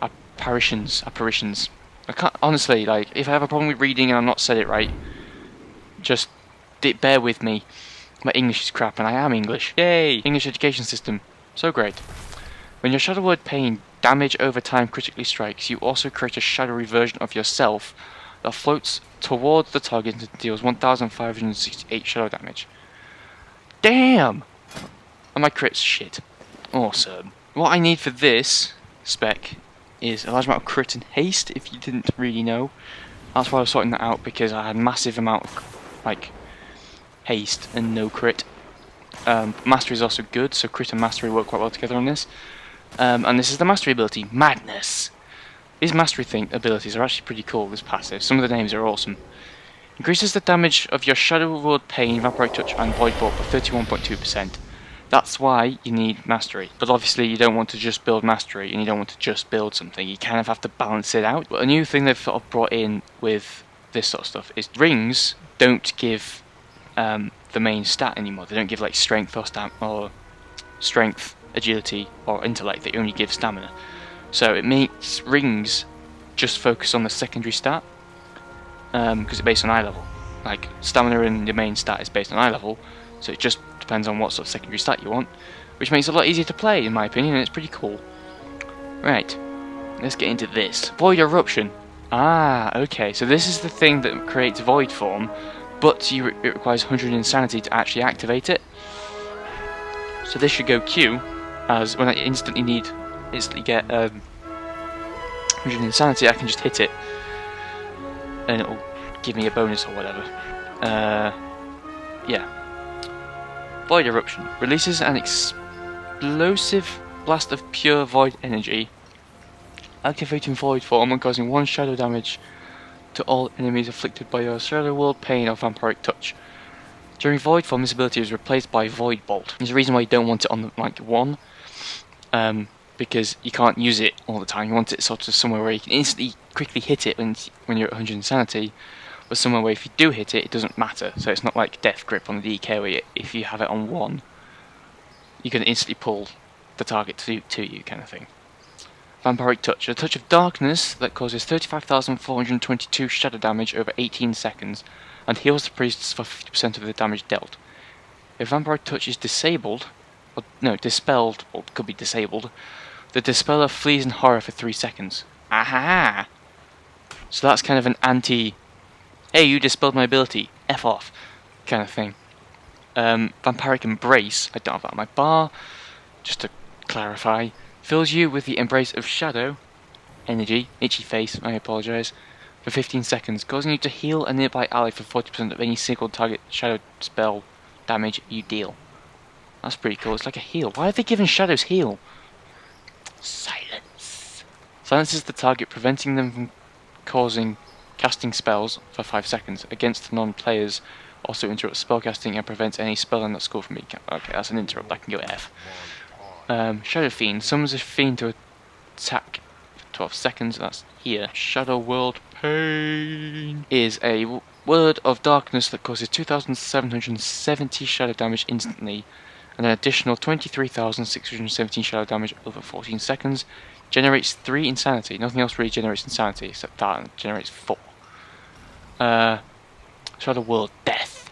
apparitions. I can't, honestly, like, if I have a problem with reading and I'm not said it right, just bear with me. My English is crap, and I am English. Yay! English education system. So great. When your Shadow Word Pain damage over time critically strikes, you also create a shadowy version of yourself that floats towards the target and deals 1,568 shadow damage. Damn! And my crit's shit. Awesome. What I need for this spec is a large amount of crit and haste, if you didn't really know. That's why I was sorting that out, because I had massive amount of, like, haste and no crit. Mastery is also good, so crit and mastery work quite well together on this. And this is the mastery ability, Madness. These mastery abilities are actually pretty cool, this passive. Some of the names are awesome. Increases the damage of your Shadow World Pain, Vampiric Touch and Void Bolt by 31.2%. That's why you need mastery. But obviously you don't want to just build mastery and you don't want to just build something. You kind of have to balance it out. But a new thing they've sort of brought in with this sort of stuff is rings don't give the main stat anymore. They don't give like strength or strength, agility or intellect. They only give stamina. So it makes rings just focus on the secondary stat because it's based on eye level. Like stamina in the main stat is based on eye level, so it just depends on what sort of secondary stat you want, which makes it a lot easier to play in my opinion, and it's pretty cool. Right, let's get into this. Void Eruption. Ah, okay, so this is the thing that creates Void Form, but it requires 100 Insanity to actually activate it. So this should go Q, as when I instantly get 100 Insanity, I can just hit it, and it'll give me a bonus or whatever. Yeah. Void Eruption releases an explosive blast of pure void energy, activating Void Form and causing 1 shadow damage to all enemies afflicted by your Shadow World Pain or Vampiric Touch. During Void Form, this ability is replaced by Void Bolt. There's a reason why you don't want it on the like 1, because you can't use it all the time. You want it sort of somewhere where you can instantly quickly hit it when you're at 100 Insanity, but somewhere where if you do hit it, it doesn't matter. So it's not like Death Grip on the DK where if you have it on 1, you can instantly pull the target to you, kind of thing. Vampiric Touch. A touch of darkness that causes 35,422 shadow damage over 18 seconds and heals the priests for 50% of the damage dealt. If Vampiric Touch is disabled, or no, dispelled, or could be disabled, the Dispeller flees in horror for 3 seconds. Aha! So that's kind of an anti, hey, you dispelled my ability, F off, kind of thing. Vampiric Embrace, I don't have that on my bar, just to clarify, fills you with the Embrace of Shadow energy, itchy face, I apologise, for 15 seconds, causing you to heal a nearby ally for 40% of any single target shadow spell damage you deal. That's pretty cool, it's like a heal. Why have they given shadows heal? Silence. Silences the target, preventing them from casting spells for 5 seconds against non-players. Also interrupts spellcasting and prevents any spelling that's scored from me. Okay, that's an interrupt, I can go F. Shadow Fiend summons a fiend to attack for 12 seconds, that's here. Shadow World Pain is a word of darkness that causes 2,770 shadow damage instantly, and an additional 23,617 shadow damage over 14 seconds. Generates 3 insanity. Nothing else really generates insanity except that, and it generates 4. Shadow World Death.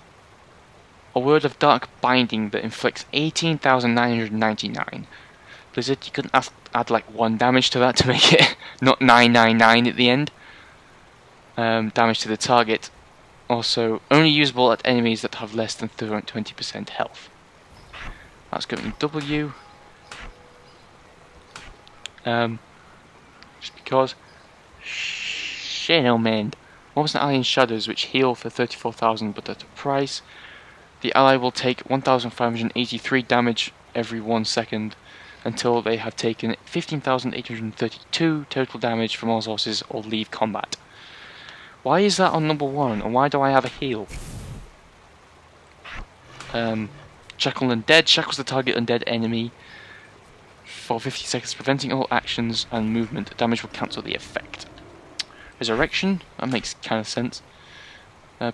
A word of dark binding that inflicts 18,999. Blizzard, you couldn't add like 1 damage to that to make it not 999 at the end. Damage to the target. Also, only usable at enemies that have less than 20% health. That's going to W. Just because. Shadowmend. Mobs and alien shadows which heal for 34,000 but at a price. The ally will take 1,583 damage every 1 second until they have taken 15,832 total damage from all sources or leave combat. Why is that on number 1 and why do I have a heal? Shackle Undead. Shackles the target undead enemy for 50 seconds, preventing all actions and movement. Damage will cancel the effect. Resurrection. That makes kind of sense.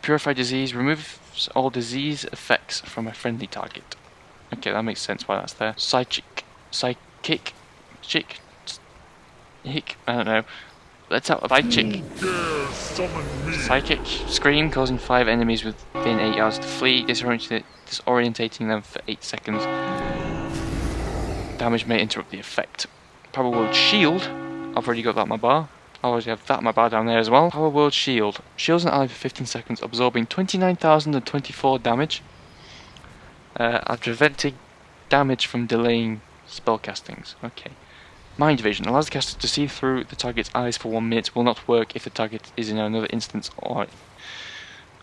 Purify Disease. Removes all disease effects from a friendly target. Okay, that makes sense why that's there. Psychic. I don't know. Let's have Psychic. Psychic Scream, causing 5 enemies within 8 yards to flee, disorientating them for 8 seconds. Damage may interrupt the effect. Power World Shield. I've already got that on my bar. I already have that on my bar down there as well. Power World Shield. Shields an ally for 15 seconds, absorbing 29,024 damage. Preventing damage from delaying spellcastings. Okay. Mind Vision allows the caster to see through the target's eyes for 1 minute. Will not work if the target is in another instance or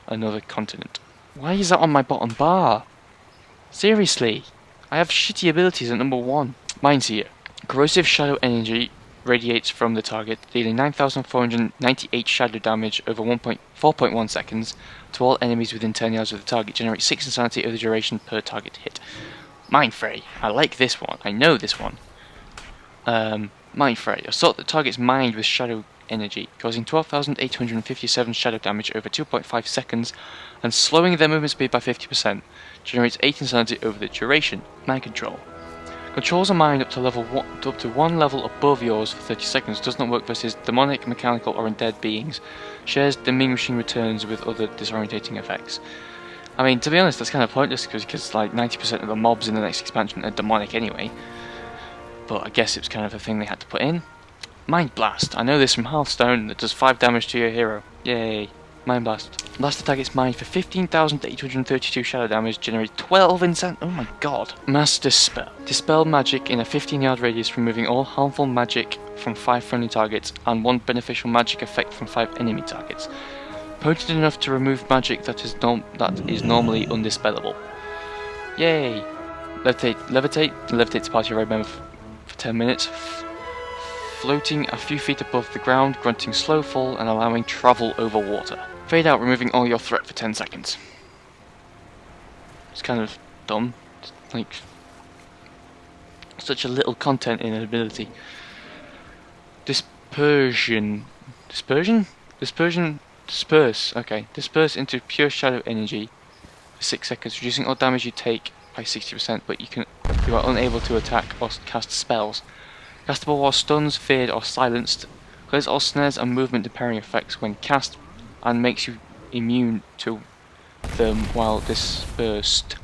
another continent. Why is that on my bottom bar? Seriously, I have shitty abilities at number 1. Mind Seer. Corrosive shadow energy radiates from the target, dealing 9,498 shadow damage over 4.1 seconds to all enemies within 10 yards of the target. Generates 6 insanity over the duration per target hit. Mind Fray. I like this one. I know this one. Mind Fray. Assault the target's mind with shadow energy, causing 12,857 shadow damage over 2.5 seconds and slowing their movement speed by 50%. Generates 8 insanity over the duration. Mind Control. Controls a mind up to 1 level above yours for 30 seconds. Does not work versus demonic, mechanical, or undead beings. Shares diminishing returns with other disorientating effects. I mean, to be honest, that's kind of pointless because like 90% of the mobs in the next expansion are demonic anyway. But I guess it was kind of a thing they had to put in. Mind Blast. I know this from Hearthstone. That does 5 damage to your hero. Yay. Mind Blast. Blast the target's mind for 15,832 shadow damage. Generates 12 instant. Oh my god. Mass Dispel. Dispel magic in a 15-yard radius, removing all harmful magic from 5 friendly targets and 1 beneficial magic effect from 5 enemy targets. Potent enough to remove magic that is normally undispellable. Yay. Levitate. Levitates the party raid member for 10 minutes. Floating a few feet above the ground, granting slow fall and allowing travel over water. Fade out, removing all your threat for 10 seconds. It's kind of dumb. It's like such a little content in an ability. Dispersion. Disperse. Okay. Disperse into pure shadow energy for 6 seconds, reducing all damage you take by 60%, but you are unable to attack or cast spells. Castable while stuns, feared, or silenced. Clears all snares and movement impairing effects when cast, and makes you immune to them while dispersed.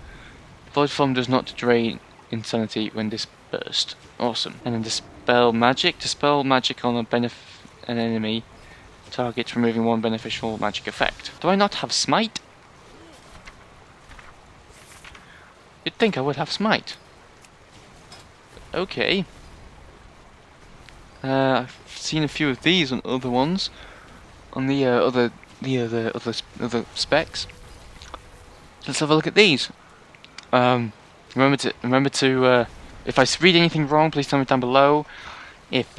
Void form does not drain insanity when dispersed. Awesome. And then dispel magic. Dispel magic on an enemy target, removing one beneficial magic effect. Do I not have smite? You'd think I would have smite. Okay. I've seen a few of these on other ones, on the other specs. Let's have a look at these. Remember to if I read anything wrong, please tell me down below. If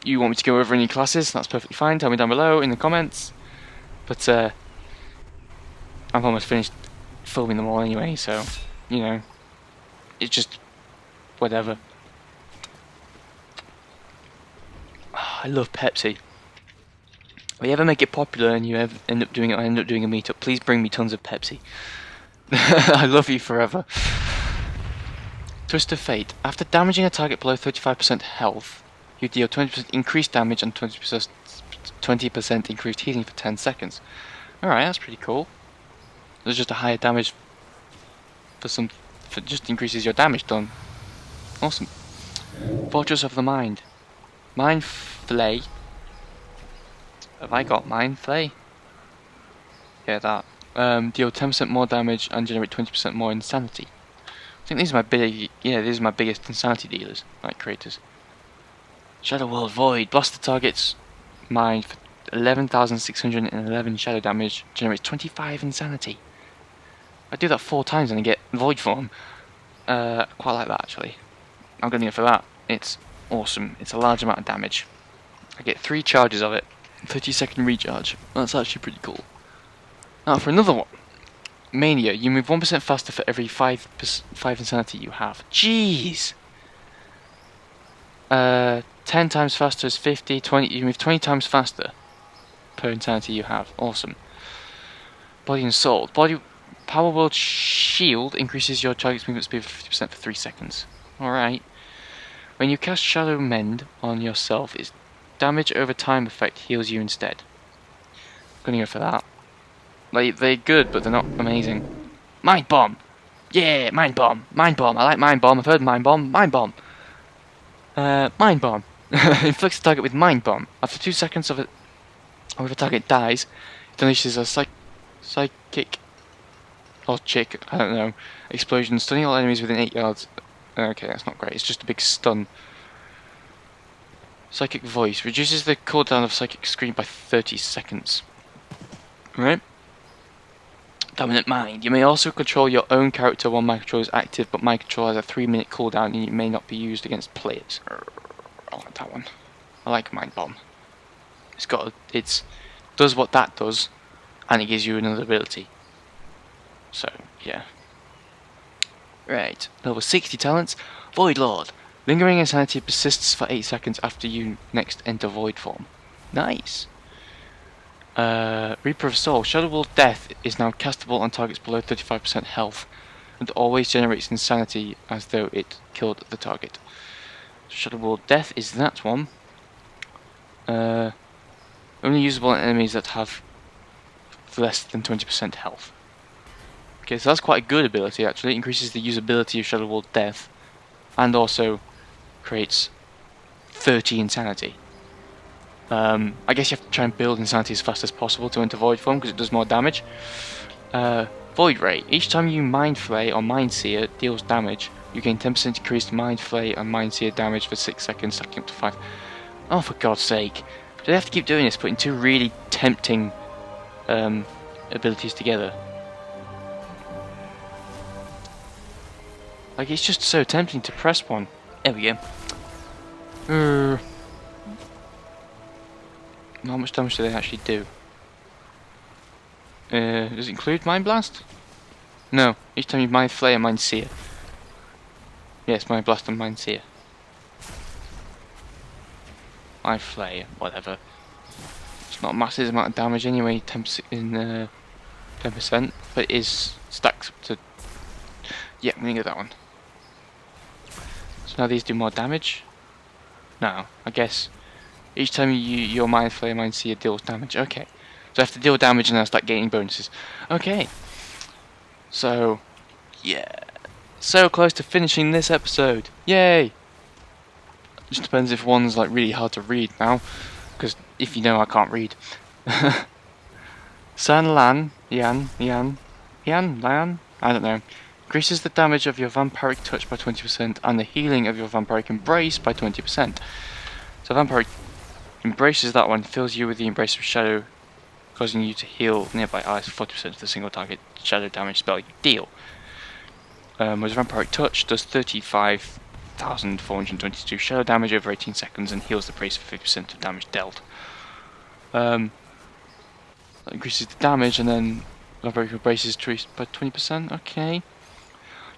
you want me to go over any classes, that's perfectly fine. Tell me down below in the comments. But I've almost finished filming them all anyway, so you know, it's just whatever. I love Pepsi. If you ever make it popular and you ever end up doing a meetup, please bring me tons of Pepsi. I love you forever. Twist of Fate. After damaging a target below 35% health, you deal 20% increased damage and 20% increased healing for 10 seconds. Alright, that's pretty cool. There's just a higher damage for just increases your damage done. Awesome. Fortress of the Mind. Mind Flay. Have I got Mind Flay? Yeah, that. Deal 10% more damage and generate 20% more insanity. I think these are my biggest insanity dealers, like creators. Shadow World Void. Blast the target's mind for 11,611 shadow damage. Generates 25 insanity. I do that 4 times and I get Void form. Quite like that actually. I'm going to go for that. It's awesome. It's a large amount of damage. I get 3 charges of it. 30-second recharge. That's actually pretty cool. Now for another one. Mania. You move 1% faster for every 5 insanity you have. Jeez! 10 times faster is 50. 20. You move 20 times faster per insanity you have. Awesome. Body and Soul. Power World Shield increases your target's movement speed for 50% for 3 seconds. Alright. When you cast Shadow Mend on yourself, its damage over time effect heals you instead. I'm gonna go for that. They're good, but they're not amazing. Mind Bomb! Yeah, Mind Bomb! Mind Bomb! I like Mind Bomb, I've heard Mind Bomb. Mind Bomb! Mind Bomb. Inflicts the target with Mind Bomb. After 2 seconds of it, or if a target dies, it unleashes a psychic or chick, I don't know, explosion, stunning all enemies within 8 yards. Okay, that's not great, it's just a big stun. Psychic Voice. Reduces the cooldown of Psychic Scream by 30 seconds. Right? Dominant Mind. You may also control your own character while Mind Control is active, but Mind Control has a 3-minute cooldown and it may not be used against players. I like that one. I like Mind Bomb. It does what that does, and it gives you another ability. So, yeah. Right. Level 60 talents. Void Lord. Lingering Insanity persists for 8 seconds after you next enter Void form. Nice. Reaper of Soul. Shadow World Death is now castable on targets below 35% health and always generates insanity as though it killed the target. Shadow World Death is that one. Only usable on enemies that have less than 20% health. Okay, so that's quite a good ability actually. It increases the usability of Shadow World Death and also creates 30 insanity. I guess you have to try and build insanity as fast as possible to enter Void form because it does more damage. Void Ray. Each time you Mind Flay or Mind Seer deals damage, you gain 10% increased Mind Flay and Mind Seer damage for 6 seconds, stacking up to 5. Oh, for God's sake. Do they have to keep doing this, putting 2 really tempting abilities together? Like, it's just so tempting to press one. There we go. How much damage do they actually do? Does it include Mind Blast? No. Each time you Mind Flay and Mind Seer. Yes, Mind Blast and Mind Seer. Mind Flay, whatever. It's not a massive amount of damage anyway, 10%, but it is stacks up to Yeah, I'm gonna get that one. So now these do more damage. No, I guess each time your Mind Flare, Mind Seer deals damage. Okay, so I have to deal damage and then I start gaining bonuses. Okay, so yeah, so close to finishing this episode. Yay! Just depends if one's like really hard to read now, because if you know, I can't read. San Lan, Lan, I don't know. Increases the damage of your vampiric touch by 20% and the healing of your vampiric embrace by 20%. So vampiric embraces that one, fills you with the embrace of shadow, causing you to heal nearby allies for 40% of the single target shadow damage spell you deal. Whereas vampiric touch does 35,422 shadow damage over 18 seconds and heals the priest for 50% of damage dealt. That increases the damage and then vampiric embrace is increased by 20%. Okay.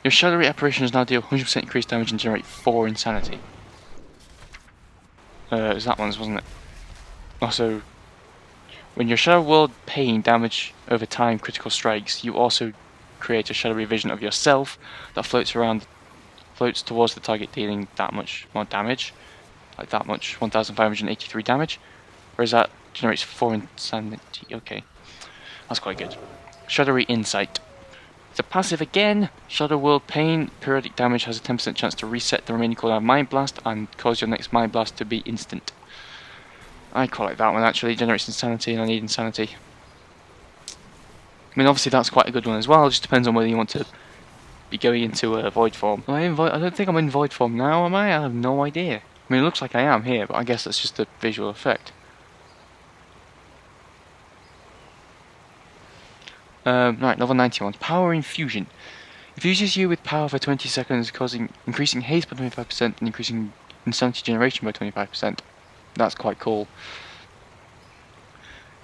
Your shadowy apparitions now deal 100% increased damage and generate 4 insanity. It was that one's, wasn't it? Also, when your shadow world pain damage over time critical strikes, you also create a shadowy vision of yourself that floats towards the target, dealing that much more damage. Like that much, 1,583 damage. Whereas that generates 4 insanity. Okay, that's quite good. Shadowy Insight. It's a passive again. Shadow World Pain. Periodic damage has a 10% chance to reset the remaining cooldown Mind Blast and cause your next Mind Blast to be instant. I quite like that one actually. It generates insanity and I need insanity. I mean, obviously that's quite a good one as well. It just depends on whether you want to be going into a void form. I don't think I'm in void form now, am I? I have no idea. I mean, it looks like I am here, but I guess that's just a visual effect. Right, level 91. Power Infusion. Infuses you with power for 20 seconds, increasing haste by 25% and increasing insanity generation by 25%. That's quite cool.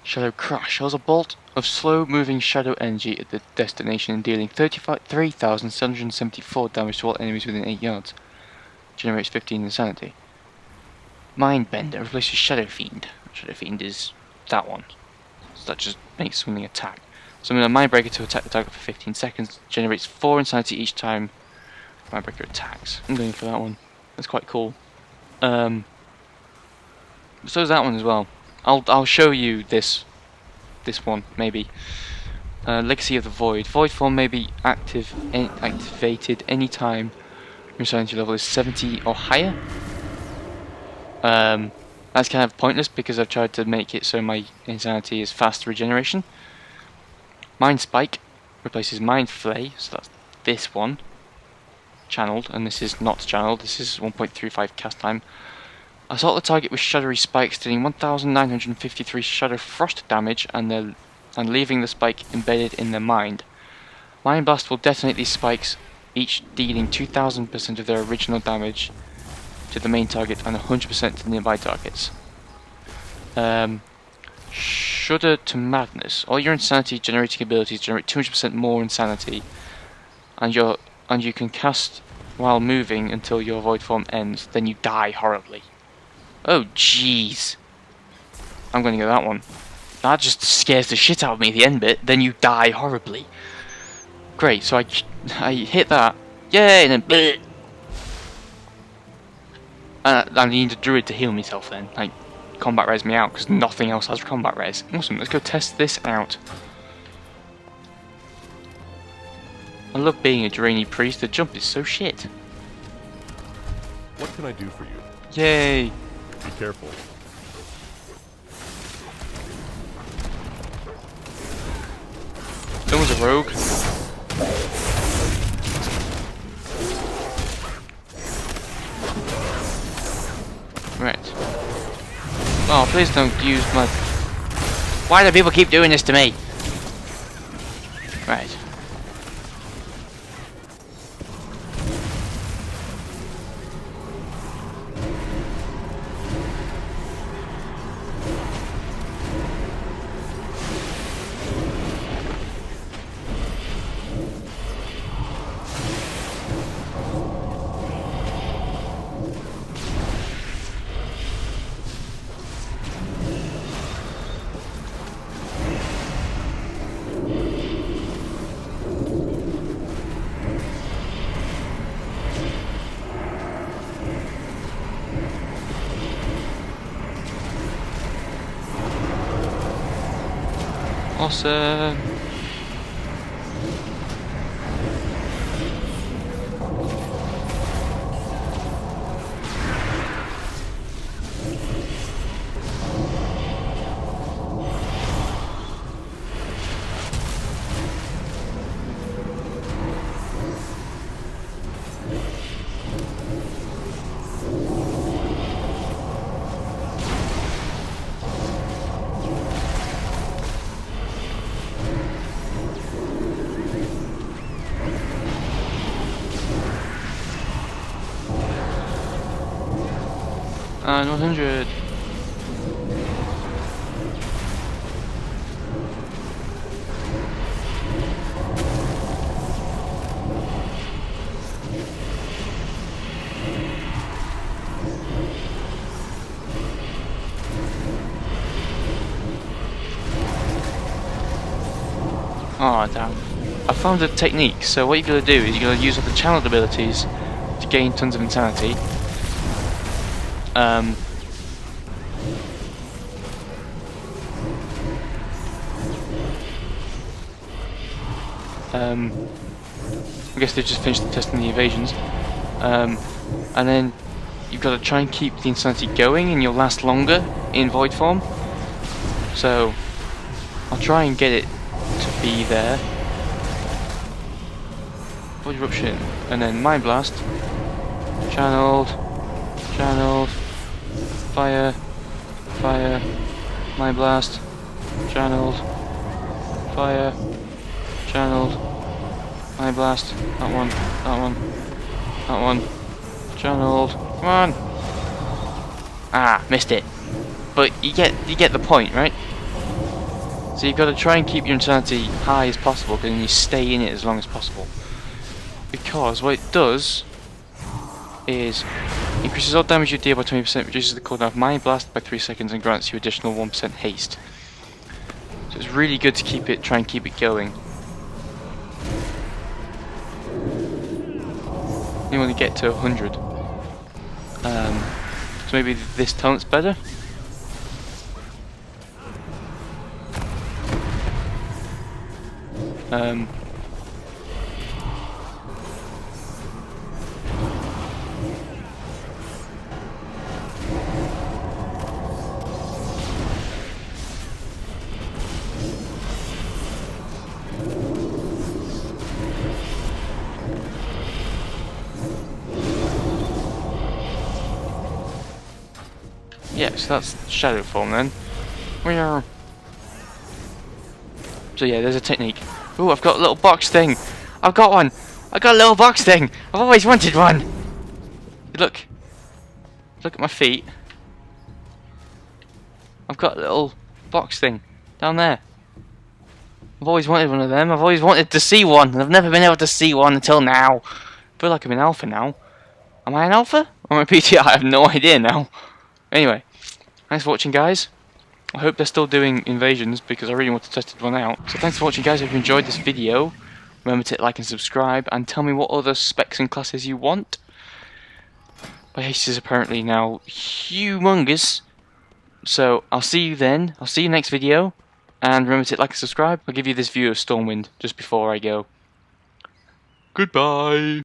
Shadow Crash. Hurls a bolt of slow-moving shadow energy at the destination, dealing 3,774 damage to all enemies within 8 yards. Generates 15 insanity. Mindbender replaces Shadow Fiend. Shadow Fiend is that one. So that just makes something attack. Summon a Mindbreaker to attack the target for 15 seconds. Generates 4 insanity each time Mindbreaker attacks. I'm going for that one. That's quite cool. So is that one as well. I'll show you this one maybe. Legacy of the Void. Void form may be activated anytime your insanity level is 70 or higher. That's kind of pointless because I've tried to make it so my insanity is fast regeneration. Mind Spike replaces Mind Flay, so that's this one. Channeled, and this is not channeled, this is 1.35 cast time. Assault the target with shadowy spikes, dealing 1,953 shadow frost damage and leaving the spike embedded in their mind. Mind Blast will detonate these spikes, each dealing 2,000% of their original damage to the main target and 100% to nearby targets. Shudder to Madness. All your insanity generating abilities generate 200% more insanity, and you can cast while moving until your void form ends. Then you die horribly. Oh jeez, I'm gonna get that one. That just scares the shit out of me. The end bit. Then you die horribly. Great. So I hit that. Yay! And then bleh. I need a druid to heal myself then. Like, combat res me out because nothing else has combat res. Awesome, let's go test this out. I love being a Drainy priest, the jump is so shit. What can I do for you? Yay! Be careful. Someone's a rogue. Right. Oh, please don't use my... Why do people keep doing this to me? Right. Awesome. And 100. Oh damn. I found a technique, so what you're going to do is you're going to use up the channeled abilities to gain tons of insanity. I guess they've just finished testing the evasions. And then you've got to try and keep the insanity going and you'll last longer in void form. So I'll try and get it to be there. Void eruption and then mind blast. Channeled. Fire. Mind blast. Channeled. Fire. Channeled. Mind blast. That one. Channeled. Come on. Ah, missed it. But you get the point, right? So you've got to try and keep your insanity high as possible, because then you stay in it as long as possible. Because what it does is increases all damage you deal by 20%, reduces the cooldown of Mind Blast by 3 seconds, and grants you additional 1% haste. So it's really good to try and keep it going. You want to get to 100. So maybe this talent's better. Yeah, so that's shadow form then. So yeah, there's a technique. Ooh, I've got a little box thing. I've got one. I got a little box thing. I've always wanted one. Look at my feet. I've got a little box thing down there. I've always wanted one of them. I've always wanted to see one, and I've never been able to see one until now. I feel like I'm in alpha now. Am I an alpha? Or am I PTR? I have no idea now. Anyway, thanks for watching, guys. I hope they're still doing invasions because I really want to test one out. So thanks for watching, guys. If you enjoyed this video, remember to like and subscribe, and tell me what other specs and classes you want. My haste is apparently now humongous. So I'll see you then. I'll see you next video. And remember to like and subscribe. I'll give you this view of Stormwind just before I go. Goodbye.